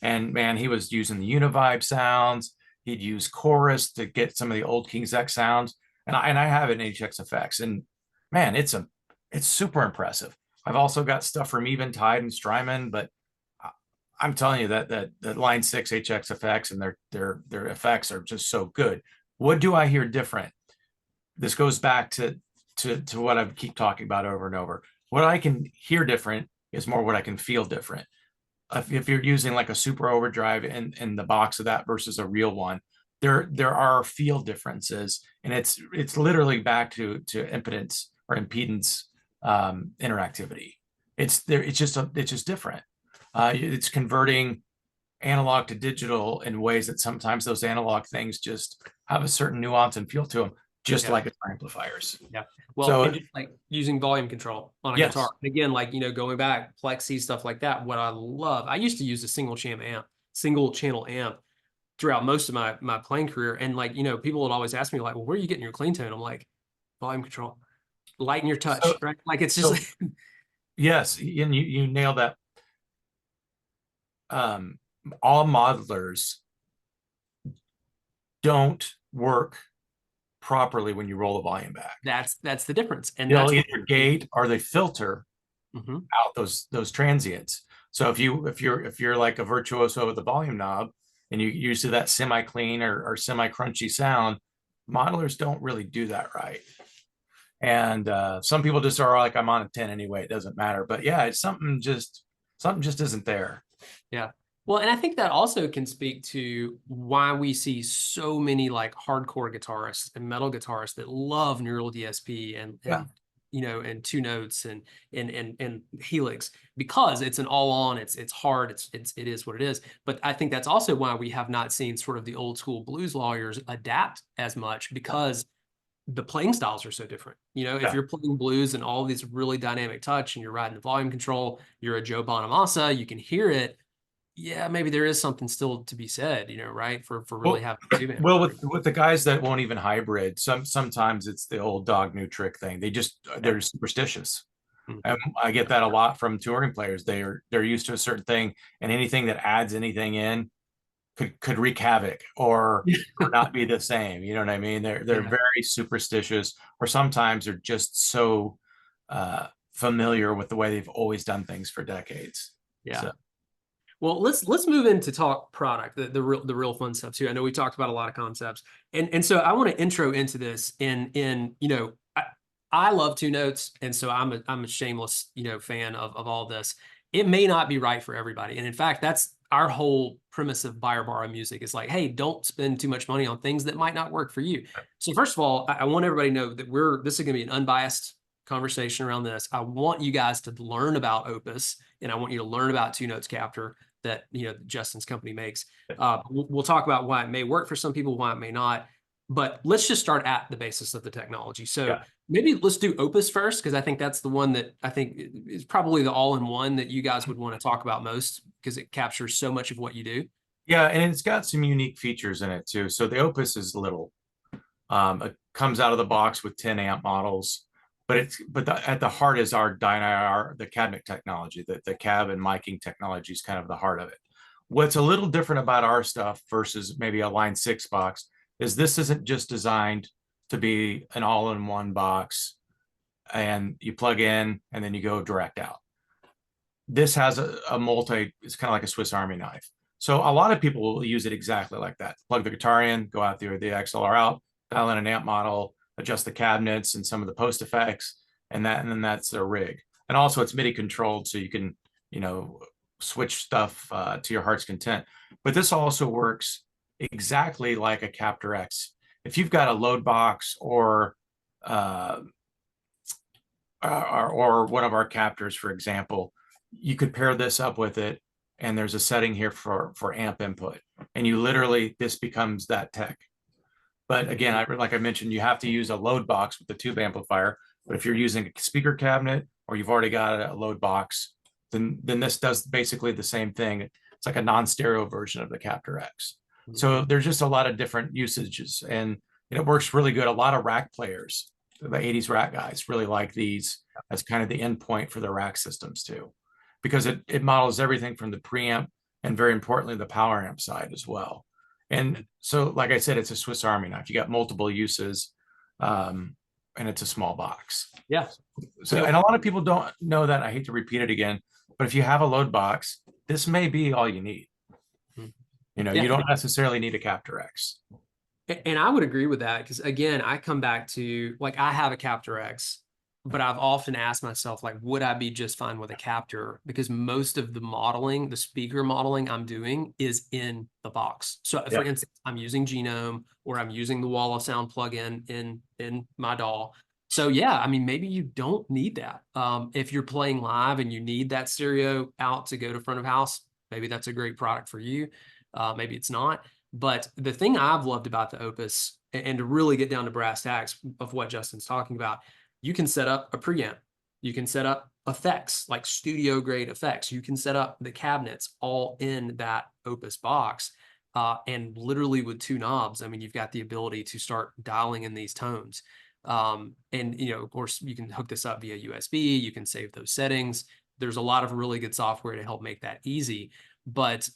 And man, he was using the Univibe sounds. He'd use chorus to get some of the old King Zach sounds. And I have an HX effects, and man, it's super impressive. I've also got stuff from Eventide and Strymon, but I'm telling you that Line 6 HX effects and their effects are just so good. What do I hear different? This goes back to what I keep talking about over and over. What I can hear different is more what I can feel different. If you're using like a super overdrive in the box of that versus a real one, there are feel differences, and it's literally back to impedance or impedance interactivity. It's just different. It's converting analog to digital in ways that sometimes those analog things just have a certain nuance and feel to them, just Yeah. like guitar amplifiers. Yeah. Well, So and just like using volume control on a guitar. yes, And again, like, going back, plexi, stuff like that. What I love, I used to use a single channel amp throughout most of my playing career. And like, people would always ask me, like, well, where are you getting your clean tone? I'm like, volume control, lighten your touch, so right? Like it's just so yes, and you nailed that. Um, all modelers don't work properly when you roll the volume back. that's the difference. And They'll that's what either gate or they filter Mhm. out those transients. So if you're like a virtuoso with the volume knob and you use that semi-clean or semi-crunchy sound, modelers don't really do that right. And some people just are like, I'm on a 10 anyway, it doesn't matter. But yeah, it's something just isn't there. Yeah. Well, and I think that also can speak to why we see so many like hardcore guitarists and metal guitarists that love neural DSP Yeah. and two notes and Helix because it's an all on, it's hard, it is what it is. But I think that's also why we have not seen sort of the old school blues lawyers adapt as much because the playing styles are so different. If Yeah. you're playing blues and all these really dynamic touch and you're riding the volume control, you're a Joe Bonamassa, you can hear it. yeah, maybe there is something still to be said, right? For really Well, having two band. well, with the guys that won't even hybrid, sometimes it's the old dog new trick thing. Yeah. They're superstitious. Mhm. I get that a lot from touring players. They're used to a certain thing, and anything that adds anything in could wreak havoc or not be the same. You know what I mean? They're Yeah. very superstitious, or sometimes they're just so familiar with the way they've always done things for decades. Yeah. So Well, let's move into talk product, the real fun stuff too. I know we talked about a lot of concepts, and so I want to intro into this in I love two notes, and so I'm a shameless fan of all this. It may not be right for everybody, and in fact, that's our whole premise of buy or borrow music is like, hey, don't spend too much money on things that might not work for you. So first of all, I want everybody to know that this is going to be an unbiased conversation around this. I want you guys to learn about Opus, and I want you to learn about Two Notes Capture that Justin's company makes. We'll talk about why it may work for some people, why it may not. But let's just start at the basis of the technology. So yeah, maybe let's do Opus first, because I think that's the one that I think is probably the all-in-one that you guys would want to talk about most, because it captures so much of what you do. yeah, and it's got some unique features in it too. So the Opus is little. It comes out of the box with 10 amp models, at the heart is our DynIR, the cabinet technology, the cab and miking technology is kind of the heart of it. What's a little different about our stuff versus maybe a Line 6 box is this isn't just designed to be an all-in-one box and you plug in and then you go direct out. This has a multi, it's kind of like a Swiss Army knife. So a lot of people will use it exactly like that. Plug the guitar in, go out the XLR out, dial in an amp model, adjust the cabinets and some of the post effects, and then that's their rig. And also it's MIDI controlled, so you can, you know, switch stuff to your heart's content. But this also works exactly like a Captor X. If you've got a load box uh, or one of our captors, for example, you could pair this up with it, and there's a setting here for amp input, and you literally this becomes that tech. But again, like I mentioned, you have to use a load box with the tube amplifier. But if you're using a speaker cabinet or you've already got a load box, then this does basically the same thing. It's like a non-stereo version of the Captor X. So there's just a lot of different usages, and it works really good. A lot of rack players, the 80s rack guys, really like these as kind of the endpoint for their rack systems too, because it models everything from the preamp and very importantly the power amp side as well. And so, like I said, it's a Swiss Army knife. You got multiple uses, and it's a small box. Yeah. So, and a lot of people don't know that. I hate to repeat it again, but if you have a load box, this may be all you need. You know, Yeah. you don't necessarily need a Captor X. And I would agree with that, because again, I come back to, like, I have a Captor X, but I've often asked myself, like, would I be just fine with a Captor? Because most of the modeling, the speaker modeling I'm doing is in the box. So for Yeah. instance, I'm using Genome, or I'm using the Wall of Sound plugin in my DAW. So yeah, I mean, maybe you don't need that. If you're playing live and you need that stereo out to go to front of house, maybe that's a great product for you. Maybe it's not. But the thing I've loved about the Opus, and to really get down to brass tacks of what Justin's talking about, you can set up a preamp. You can set up effects, like studio grade effects. You can set up the cabinets all in that Opus box. And literally with two knobs, I mean, you've got the ability to start dialing in these tones. And, of course, you can hook this up via USB. You can save those settings. There's a lot of really good software to help make that easy. But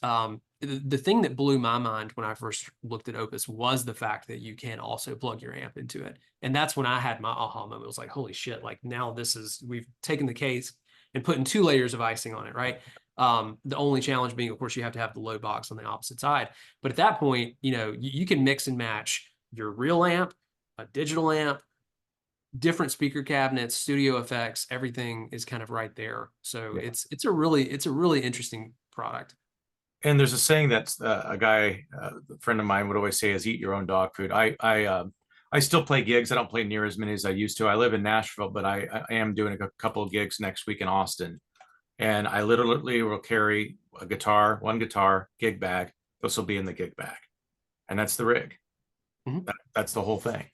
the thing that blew my mind when I first looked at Opus was the fact that you can also plug your amp into it. And that's when I had my aha moment. It was like, holy shit, like now we've taken the case and putting two layers of icing on it, right? The only challenge being, of course, you have to have the load box on the opposite side. But at that point, you can mix and match your real amp, a digital amp, different speaker cabinets, studio effects, everything is kind of right there. So Yeah. it's a really interesting product. And there's a saying that's a guy, a friend of mine would always say is eat your own dog food. I still play gigs. I don't play near as many as I used to. I live in Nashville, but I am doing a couple of gigs next week in Austin. And I literally will carry one guitar, gig bag. This will be in the gig bag. And that's the rig. That's the whole thing.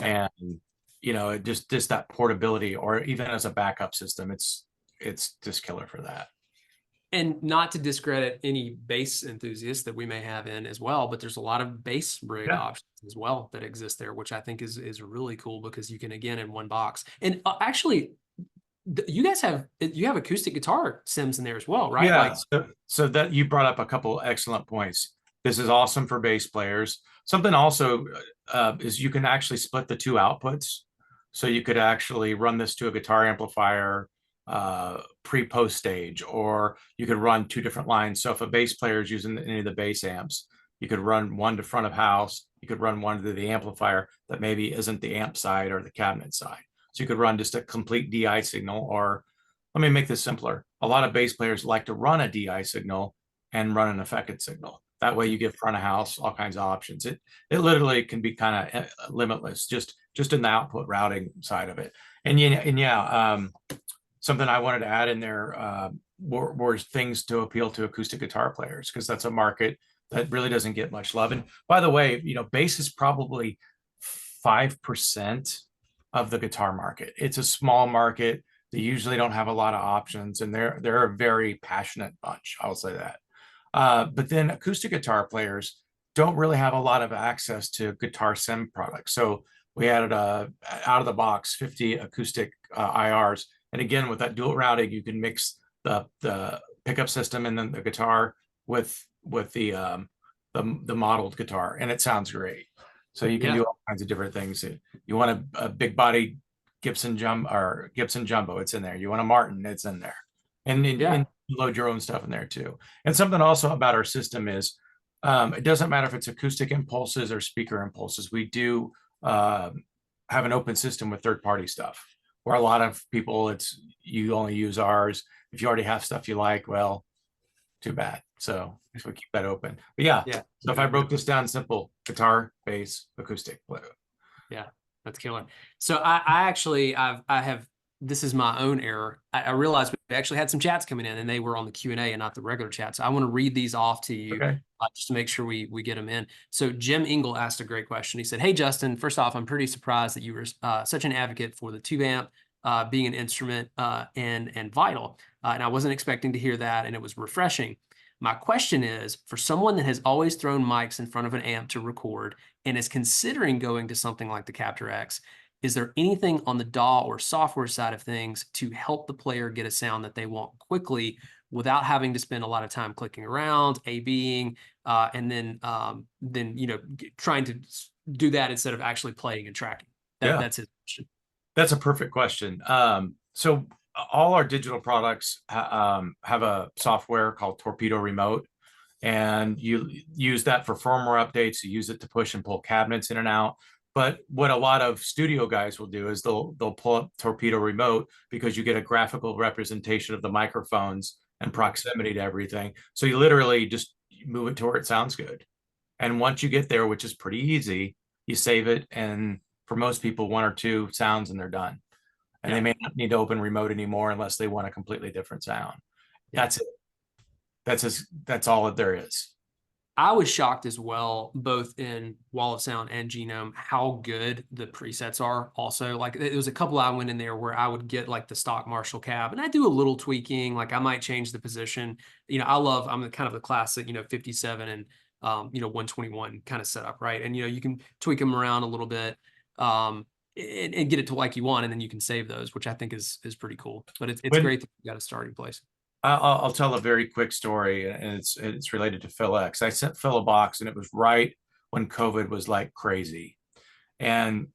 And, just that portability, or even as a backup system, it's just killer for that. And not to discredit any bass enthusiasts that we may have in as well, but there's a lot of bass rig Yeah. options as well that exist there, which I think is really cool because you can, again, in one box. And actually, you guys have acoustic guitar sims in there as well, right? Yeah, Like, so that you brought up a couple excellent points. This is awesome for bass players. Something also is you can actually split the two outputs. So you could actually run this to a guitar amplifier pre-post stage, or you could run two different lines. So if a bass player is using any of the bass amps, you could run one to front of house, you could run one to the amplifier that maybe isn't the amp side or the cabinet side. So you could run just a complete DI signal, or let me make this simpler. A lot of bass players like to run a DI signal and run an affected signal. That way you get front of house, all kinds of options. It literally can be kind of limitless, just in the output routing side of it. Something I wanted to add in there were things to appeal to acoustic guitar players, because that's a market that really doesn't get much love. And by the way, bass is probably 5% of the guitar market. It's a small market. They usually don't have a lot of options, and they're a very passionate bunch. I'll say that. But then acoustic guitar players don't really have a lot of access to guitar sim products. So we added out of the box 50 acoustic IRs. And again, with that dual routing, you can mix the pickup system and then the guitar with the modeled guitar, and it sounds great. So you can do all kinds of different things. You want a big body Gibson Jumbo, it's in there. You want a Martin, it's in there. And load your own stuff in there too. And something also about our system is it doesn't matter if it's acoustic impulses or speaker impulses. We do have an open system with third-party stuff, where a lot of people, you only use ours. If you already have stuff you like, well, too bad. So we keep that open. But yeah. So if I broke this down simple: guitar, bass, acoustic. Yeah, that's killer. So I have, this is my own error. I realized we actually had some chats coming in, and they were on the Q&A and not the regular chat. So I want to read these off to you. Okay. Just to make sure we get them in. So Jim Engel asked a great question. He said, "Hey, Justin, first off, I'm pretty surprised that you were such an advocate for the tube amp being an instrument and vital. And I wasn't expecting to hear that, and it was refreshing. My question is, for someone that has always thrown mics in front of an amp to record and is considering going to something like the Capture X, is there anything on the DAW or software side of things to help the player get a sound that they want quickly without having to spend a lot of time clicking around, A/Bing, and then trying to do that instead of actually playing and tracking?" That's his question. That's a perfect question. So all our digital products have a software called Torpedo Remote, and you use that for firmware updates. You use it to push and pull cabinets in and out. But what a lot of studio guys will do is they'll pull up Torpedo Remote, because you get a graphical representation of the microphones and proximity to everything. So you literally just move it to where it sounds good. And once you get there, which is pretty easy, you save it. And for most people, one or two sounds and they're done. And they may not need to open remote anymore unless they want a completely different sound. That's it. That's all that there is. I was shocked as well, both in Wall of Sound and Genome, how good the presets are. Also, like, there was a couple I went in there where I would get like the stock Marshall cab, and I do a little tweaking. Like, I might change the position. I'm the kind of the classic, 57 and 121 kind of setup, right? And you can tweak them around a little bit, and get it to like you want, and then you can save those, which I think is pretty cool. But it's great that you got a starting place. I'll tell a very quick story, and it's related to Phil X. I sent Phil a box, and it was right when COVID was like crazy, and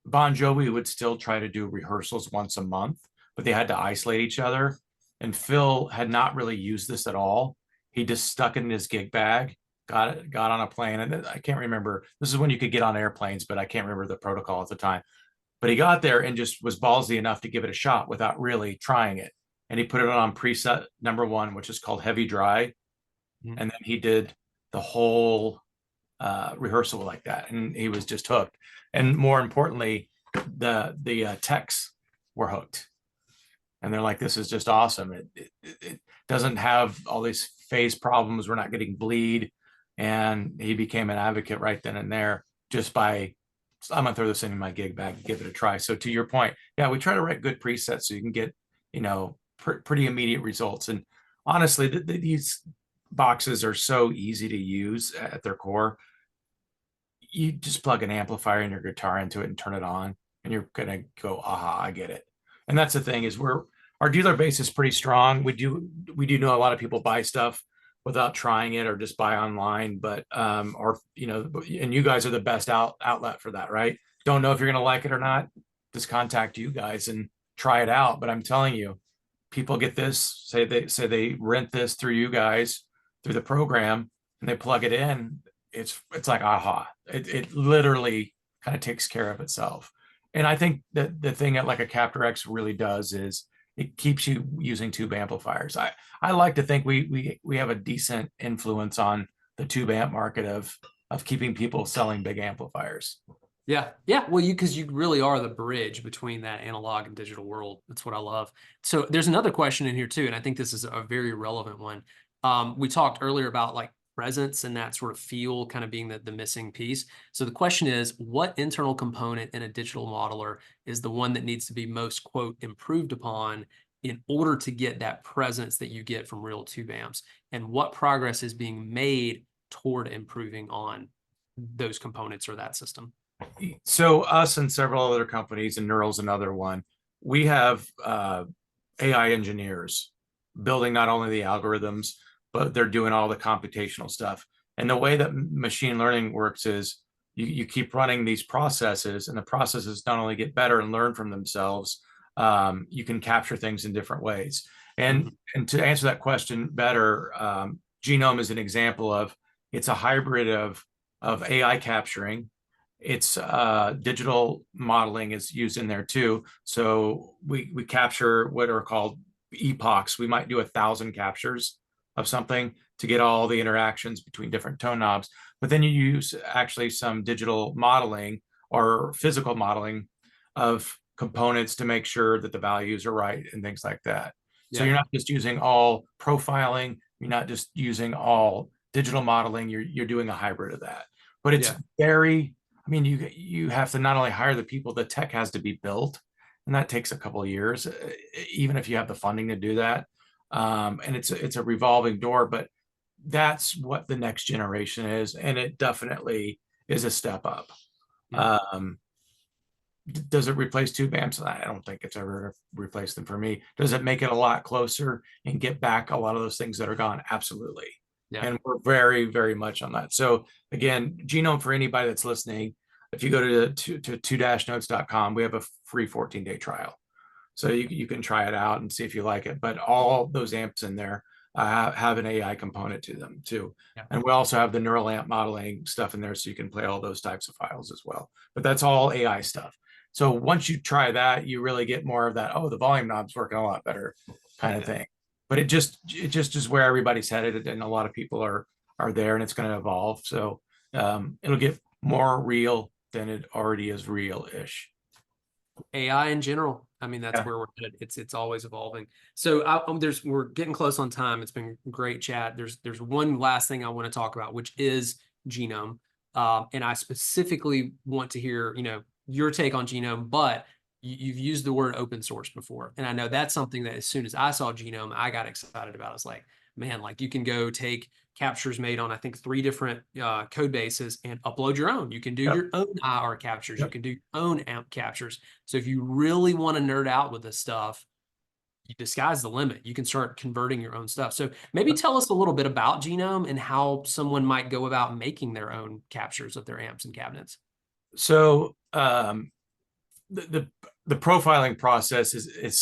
Bon Jovi would still try to do rehearsals once a month, but they had to isolate each other. And Phil had not really used this at all. He just stuck it in his gig bag, got on a plane, and I can't remember. This is when you could get on airplanes, but I can't remember the protocol at the time. But he got there and just was ballsy enough to give it a shot without really trying it. And he put it on preset number 1, which is called Heavy Dry. And then he did the whole rehearsal like that, and he was just hooked. And more importantly, the techs were hooked, and they're like, "This is just awesome. It doesn't have all these phase problems. We're not getting bleed." And he became an advocate right then and there, just by, "I'm gonna throw this in my gig bag and give it a try." So to your point, yeah, we try to write good presets so you can get pretty immediate results. And honestly, these boxes are so easy to use at their core. You just plug an amplifier in your guitar into it and turn it on, and you're gonna go, aha, I get it. And that's the thing is our dealer base is pretty strong. We do know a lot of people buy stuff without trying it or just buy online, but or and you guys are the best outlet for that, right? Don't know if you're gonna like it or not. Just contact you guys and try it out. But I'm telling you, people get this, say they rent this through you guys through the program and they plug it in, it's like aha. It literally kind of takes care of itself. And I think that the thing that like a Captor X really does is it keeps you using tube amplifiers. I like to think we have a decent influence on the tube amp market of keeping people selling big amplifiers. Yeah. Yeah. Well, because you really are the bridge between that analog and digital world. That's what I love. So there's another question in here too, and I think this is a very relevant one. We talked earlier about like presence and that sort of feel kind of being the missing piece. So the question is, what internal component in a digital modeler is the one that needs to be most, quote, improved upon in order to get that presence that you get from real tube amps? And what progress is being made toward improving on those components or that system? So us and several other companies, and Neural's another one, we have AI engineers building not only the algorithms, but they're doing all the computational stuff. And the way that machine learning works is you keep running these processes, and the processes not only get better and learn from themselves, you can capture things in different ways. And to answer that question better, Genome is an example of it's a hybrid of AI capturing. It's digital modeling is used in there too. So we capture what are called epochs. We might do 1,000 captures of something to get all the interactions between different tone knobs. But then you use actually some digital modeling or physical modeling of components to make sure that the values are right and things like that. So you're not just using all profiling, you're not just using all digital modeling, you're doing a hybrid of that. But it's very, I mean, you have to not only hire the people, the tech has to be built, and that takes a couple of years, even if you have the funding to do that. And it's a revolving door, but that's what the next generation is, and it definitely is a step up. Does it replace tube amps? I don't think it's ever replaced them for me. Does it make it a lot closer and get back a lot of those things that are gone? Absolutely. Yeah. And we're very, very much on that. So again, Genome, for anybody that's listening, if you go to 2-notes.com, we have a free 14-day trial. So you can try it out and see if you like it. But all those amps in there have an AI component to them too. Yeah. And we also have the neural amp modeling stuff in there, so you can play all those types of files as well. But that's all AI stuff. So once you try that, you really get more of that, oh, the volume knob's working a lot better kind of thing. But it just is where everybody's headed, and a lot of people are there, and it's going to evolve. So it'll get more real than it already is real-ish. AI in general. I mean, that's where we're headed. It's always evolving. So we're getting close on time. It's been great chat. There's one last thing I want to talk about, which is Genome. And I specifically want to hear, your take on Genome, but you've used the word open source before. And I know that's something that as soon as I saw Genome, I got excited about. It's like, man, like you can go take captures made on, I think, 3 different code bases and upload your own. You can do your own IR captures. You can do your own amp captures. So if you really want to nerd out with this stuff, the sky's the limit. You can start converting your own stuff. So maybe tell us a little bit about Genome and how someone might go about making their own captures of their amps and cabinets. So the profiling process is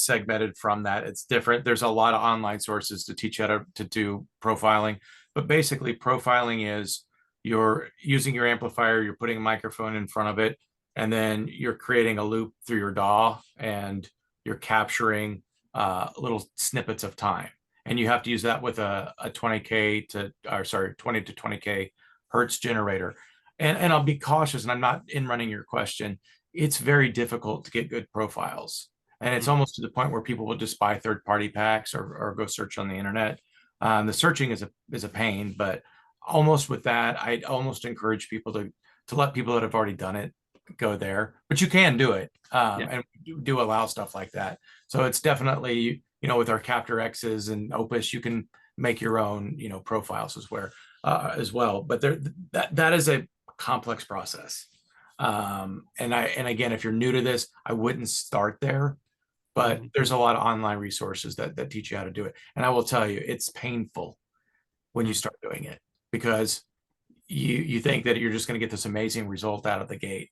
segmented from that. It's different. There's a lot of online sources to teach how to do profiling, but basically profiling is you're using your amplifier, you're putting a microphone in front of it, and then you're creating a loop through your DAW, and you're capturing little snippets of time. And you have to use that with a 20 to 20K hertz generator. And I'll be cautious, and I'm not in running your question. It's very difficult to get good profiles. And it's almost to the point where people will just buy third-party packs or go search on the internet. The searching is a pain, but almost with that, I'd almost encourage people to let people that have already done it go there. But you can do it, and do allow stuff like that. So it's definitely, with our Captor X's and Opus, you can make your own, profiles as well. But that is a complex process. And again, if you're new to this, I wouldn't start there, but there's a lot of online resources that teach you how to do it. And I will tell you, it's painful when you start doing it, because you think that you're just going to get this amazing result out of the gate.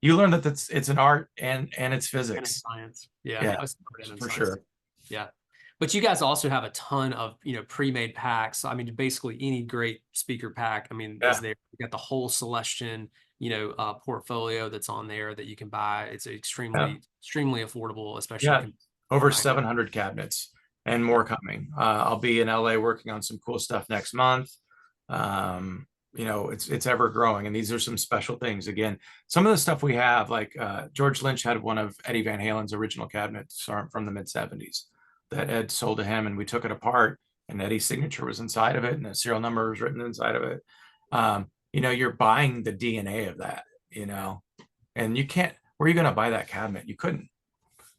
You learn that it's an art and it's physics. Science. Yeah. Yeah, for sure. Yeah. But you guys also have a ton of, pre-made packs. I mean, basically any great speaker pack, is there. You got the whole Celestion, portfolio that's on there that you can buy. It's extremely affordable, especially. Over 700 cabinets and more coming. I'll be in LA working on some cool stuff next month. It's ever growing, and these are some special things. Again, some of the stuff we have, like George Lynch had one of Eddie Van Halen's original cabinets from the mid-70s that Ed sold to him, and we took it apart, and Eddie's signature was inside of it, and the serial number was written inside of it. You're buying the DNA of that, and you can't. Where are you going to buy that cabinet? You couldn't.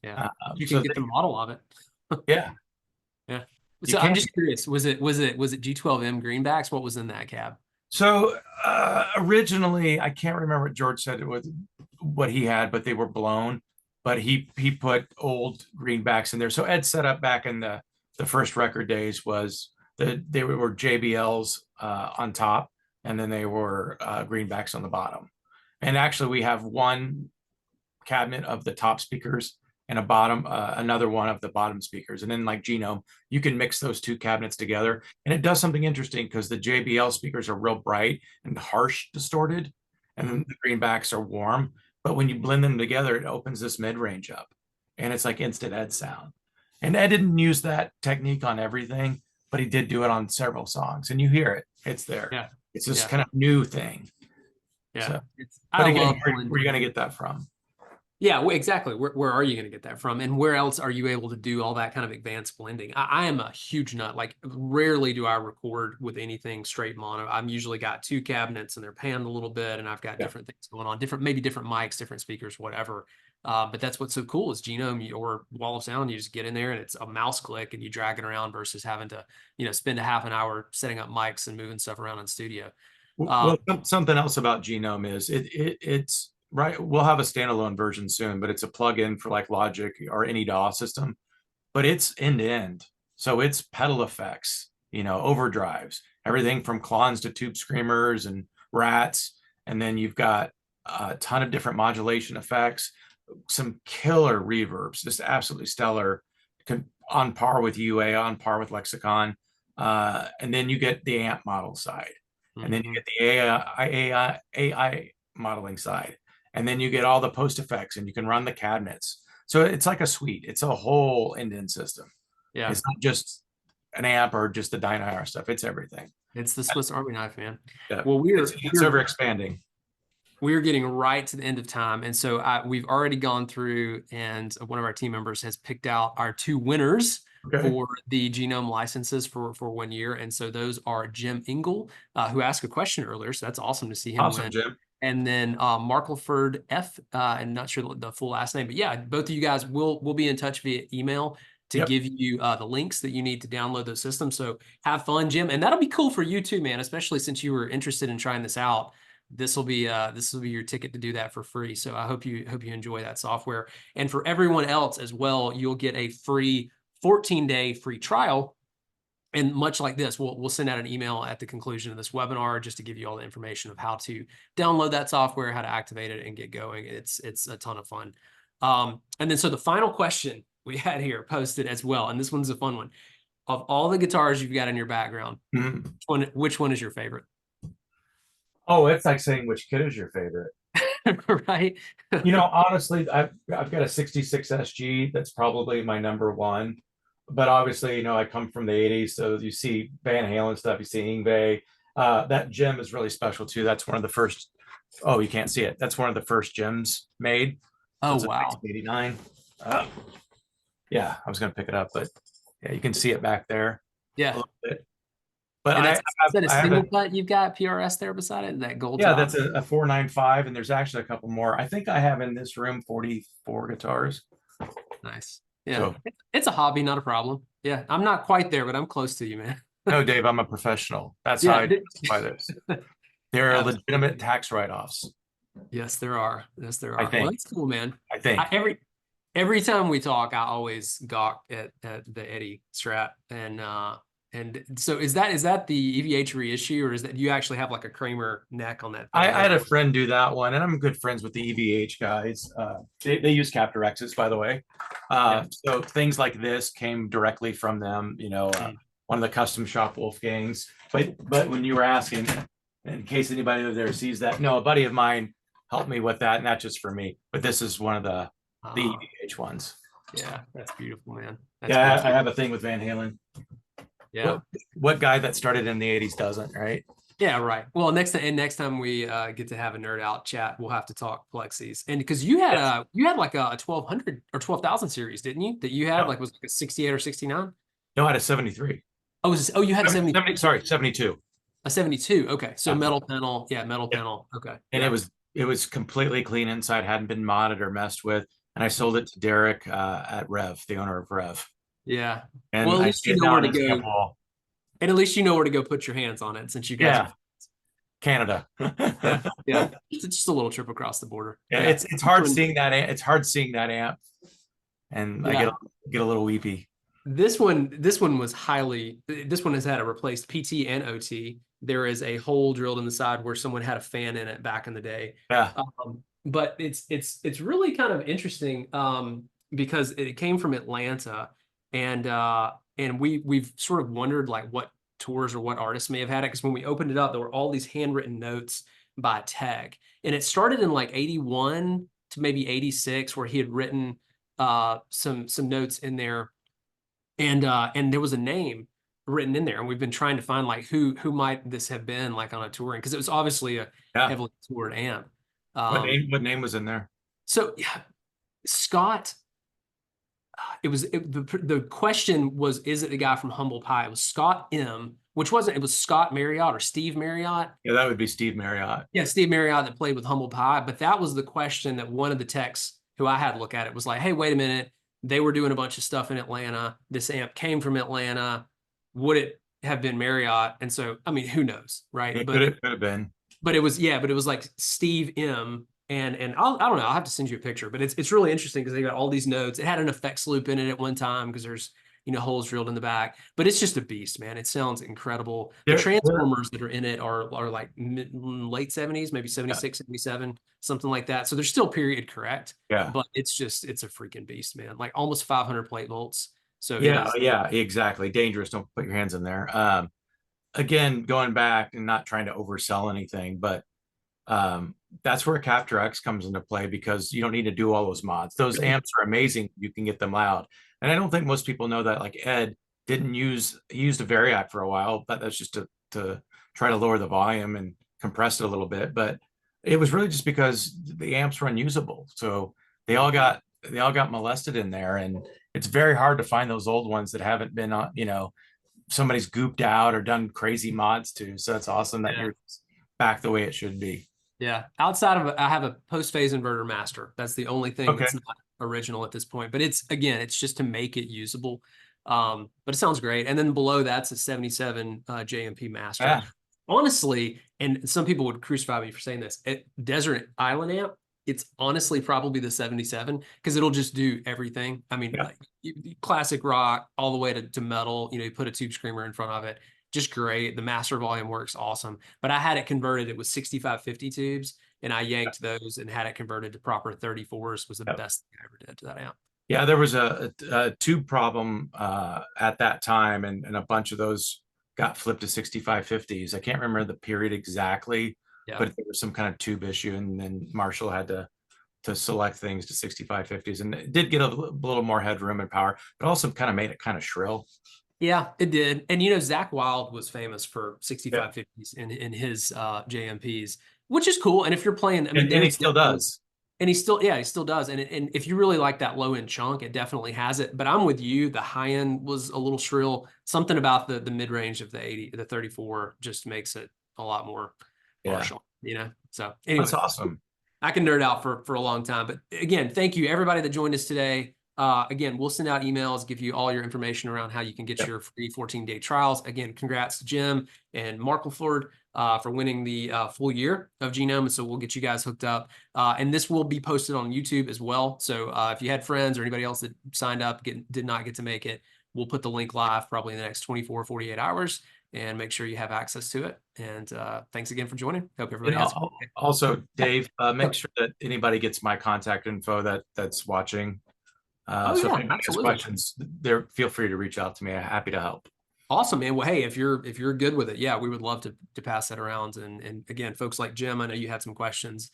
Yeah, you can get the model of it. Yeah. So I'm just curious, was it G12M greenbacks? What was in that cab? So originally, I can't remember what George said it was, what he had, but they were blown. But he put old greenbacks in there. So Ed set up back in the first record days was they were JBLs on top, and then they were greenbacks on the bottom. And actually, we have one cabinet of the top speakers and another one of the bottom speakers. And then, like Genome, you can mix those two cabinets together. And it does something interesting, because the JBL speakers are real bright and harsh distorted, and then the greenbacks are warm. But when you blend them together, it opens this mid-range up, and it's like instant Ed sound. And Ed didn't use that technique on everything, but he did do it on several songs, and you hear it. It's there. Yeah. It's this kind of new thing. Yeah. So, but again, where are you going to get that from? Yeah, well, exactly. Where are you going to get that from? And where else are you able to do all that kind of advanced blending? I am a huge nut. Like, rarely do I record with anything straight mono. I'm usually got two cabinets, and they're panned a little bit, and I've got different things going on, maybe different mics, different speakers, whatever. But that's what's so cool is Genome or Wall of Sound. You just get in there, and it's a mouse click, and you drag it around versus having to, spend a half an hour setting up mics and moving stuff around in studio. Well, something else about Genome is it's right. We'll have a standalone version soon, but it's a plug-in for like Logic or any DAW system, but it's end to end. So it's pedal effects, overdrives, everything from clones to tube screamers and rats. And then you've got a ton of different modulation effects, some killer reverbs, just absolutely stellar, on par with UA, on par with Lexicon. And then you get the amp model side. And then you get the AI modeling side. And then you get all the post effects, and you can run the cabinets. So it's like a suite. It's a whole end-to-end system. Yeah. It's not just an amp or just the dyno stuff. It's everything. It's the Swiss Army knife, man. Yeah. Well, it's ever expanding. We're getting right to the end of time. And so we've already gone through, and one of our team members has picked out our two winners for the Genome licenses for 1 year. And so those are Jim Engel, who asked a question earlier. So that's awesome to see him win. Jim. And then Markleford F, I'm not sure the full last name, but yeah, both of you guys will be in touch via email to give you the links that you need to download those systems. So have fun, Jim. And that'll be cool for you too, man, especially since you were interested in trying this out. This will be your ticket to do that for free. So I hope you enjoy that software. And for everyone else as well, you'll get a free 14-day free trial. And much like this, we'll send out an email at the conclusion of this webinar just to give you all the information of how to download that software, how to activate it and get going. It's a ton of fun. And then so the final question we had here posted as well, and this one's a fun one. Of all the guitars you've got in your background, which one is your favorite? Oh, it's like saying which kid is your favorite. Right. Honestly, I've got a 66 SG that's probably my number one. But obviously, I come from the 80s, so you see Van Halen stuff, you see Yngwie. That gem is really special too. That's one of the first. Oh, you can't see it. That's one of the first gems made. Oh, so wow. 1989. Yeah, I was going to pick it up, but yeah, you can see it back there. Yeah. A little bit. But is that a single cut you've got PRS there beside it? That gold Yeah, top? that's a 495, and there's actually a couple more. I think I have in this room 44 guitars. Nice. Yeah. So It's a hobby, not a problem. Yeah. I'm not quite there, but I'm close to you, man. no, Dave, I'm a professional. That's how Yeah. I justify this. There are legitimate Absolutely. tax write-offs, Yes, there are. Yes, there I are. Well, think. that's cool, man. I think. Every time we talk, I always gawk at the Eddie Strat. And so is that the EVH reissue, or is that you actually have like a Kramer neck on that thing? I had a friend do that one, and I'm good friends with the EVH guys. They use Captorexes, by the way. Yeah. So things like this came directly from them. Mm. One of the custom shop Wolfgangs. But when you were asking, in case anybody over there sees that, no, a buddy of mine helped me with that, not just for me, but this is one of the EVH ones. Yeah, that's beautiful, man. That's Yeah, beautiful. I have a thing with Van Halen. Yeah. What guy that started in the 80s doesn't, right? Yeah, right. Well, next time we get to have a nerd out chat, we'll have to talk Plexis. And because you had like a 1200 or 12,000 series, didn't you? That you had No, like was like a 68 or 69? no, I had a 73. Oh, you had a 70, Sorry, 72. a 72. Okay. So Yeah. metal panel. Yeah, metal Yeah. panel. Okay. And Yeah. it was completely clean inside, hadn't been modded or messed with. And I sold it to Derek at Rev, the owner of Rev. Yeah. And Well, at I least see you it know now where on to his go. camp wall. And at least you know where to go put your hands on it since you guys Yeah, Canada. yeah. Yeah. It's just a little trip across the border. Yeah, Yeah. it's hard seeing that amp. It's hard seeing that amp, and I Yeah. get a little weepy. This one was this one has had a replaced PT and OT. There is a hole drilled in the side where someone had a fan in it back in the day. Yeah, But it's really kind of interesting because it came from Atlanta, and we've sort of wondered like what tours or what artists may have had it, because when we opened it up, there were all these handwritten notes by Teg, and it started in like 81 to maybe 86 where he had written some notes in there, and there was a name written in there, and we've been trying to find like who might this have been like on a touring, because it was obviously a yeah. heavily toured amp. What name was in there? So yeah, Scott, the question was, is it the guy from Humble Pie? It was Scott M, which wasn't, it was Scott Marriott or Steve Marriott. Yeah, that would be Steve Marriott. Yeah, Steve Marriott that played with Humble Pie. But that was the question that one of the techs who I had to look at it was like, hey, wait a minute. They were doing a bunch of stuff in Atlanta. This amp came from Atlanta. Would it have been Marriott? And so, I mean, who knows, right? It But could have been. but it was like Steve M. And I don't know. I'll have to send you a picture, but it's really interesting because they got all these notes. It had an effects loop in it at one time because there's holes drilled in the back. But it's just a beast, man. It sounds incredible. The transformers that are in it are like late 70s, maybe 76, 77, something like that. So they're still period correct. Yeah. But it's a freaking beast, man. Like almost 500 plate volts. So Yeah, exactly. Dangerous. Don't put your hands in there. Again, going back and not trying to oversell anything, but that's where Captor-X comes into play, because you don't need to do all those mods. Those amps are amazing. You can get them loud. And I don't think most people know that. Like Ed he used a Variac for a while, but that's just to try to lower the volume and compress it a little bit. But it was really just because the amps were unusable. So they all got molested in there. And it's very hard to find those old ones that haven't been on, somebody's gooped out or done crazy mods to. So that's awesome that you're back the way it should be. Yeah. Outside of I have a post-phase inverter master. That's the only thing that's not original at this point. But it's just to make it usable. But it sounds great. And then below that's a 77 JMP master. Yeah. Honestly, and some people would crucify me for saying this, Desert Island amp, it's honestly probably the 77 because it'll just do everything. I mean, like classic rock all the way to metal. You put a tube screamer in front of it. Just great. The master volume works awesome. But I had it converted. It was 6550 tubes, and I yanked those and had it converted to proper 34s. Was the best thing I ever did to that amp. Yeah, there was a tube problem at that time, and a bunch of those got flipped to 6550s. I can't remember the period exactly, but there was some kind of tube issue, and then Marshall had to select things to 6550s, and it did get a little more headroom and power, but also kind of made it kind of shrill. Yeah, it did. And Zach Wild was famous for 6550s in his JMPs, which is cool. And if you're playing, I mean, and he still does. And he still does. And if you really like that low end chunk, it definitely has it. But I'm with you. The high end was a little shrill. Something about the mid range of the 34 just makes it a lot more martial, So anyway, that's awesome. I can nerd out for a long time. But again, thank you everybody that joined us today. Again, we'll send out emails, give you all your information around how you can get Yep. your free 14-day trials. Again, congrats to Jim and Markleford for winning the full year of Genome. And so we'll get you guys hooked up. And this will be posted on YouTube as well. So if you had friends or anybody else that signed up, did not get to make it, we'll put the link live probably in the next 24, 48 hours and make sure you have access to it. And thanks again for joining. Hope everybody has a great day. Also, Dave, make sure that anybody gets my contact info that's watching. Oh, So if yeah, anybody has absolutely. questions, feel free to reach out to me. I'm happy to help. Awesome, man. Well, hey, if you're good with it, yeah, we would love to pass that around. And again, folks like Jim, I know you had some questions.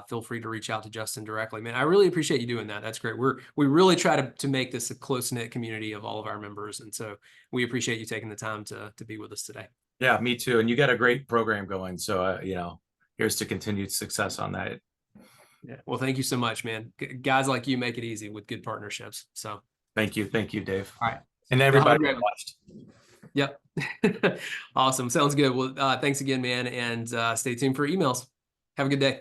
Feel free to reach out to Justin directly, man. I really appreciate you doing that. That's great. We really try to make this a close-knit community of all of our members, and so we appreciate you taking the time to be with us today. Yeah, me too. And you got a great program going, so here's to continued success on that. Yeah. Well, thank you so much, man. Guys like you make it easy with good partnerships. So thank you, Dave. all right, and well, have a everybody great who one. watched. Yep. Awesome. Sounds good. Well, thanks again, man. And stay tuned for emails. Have a good day.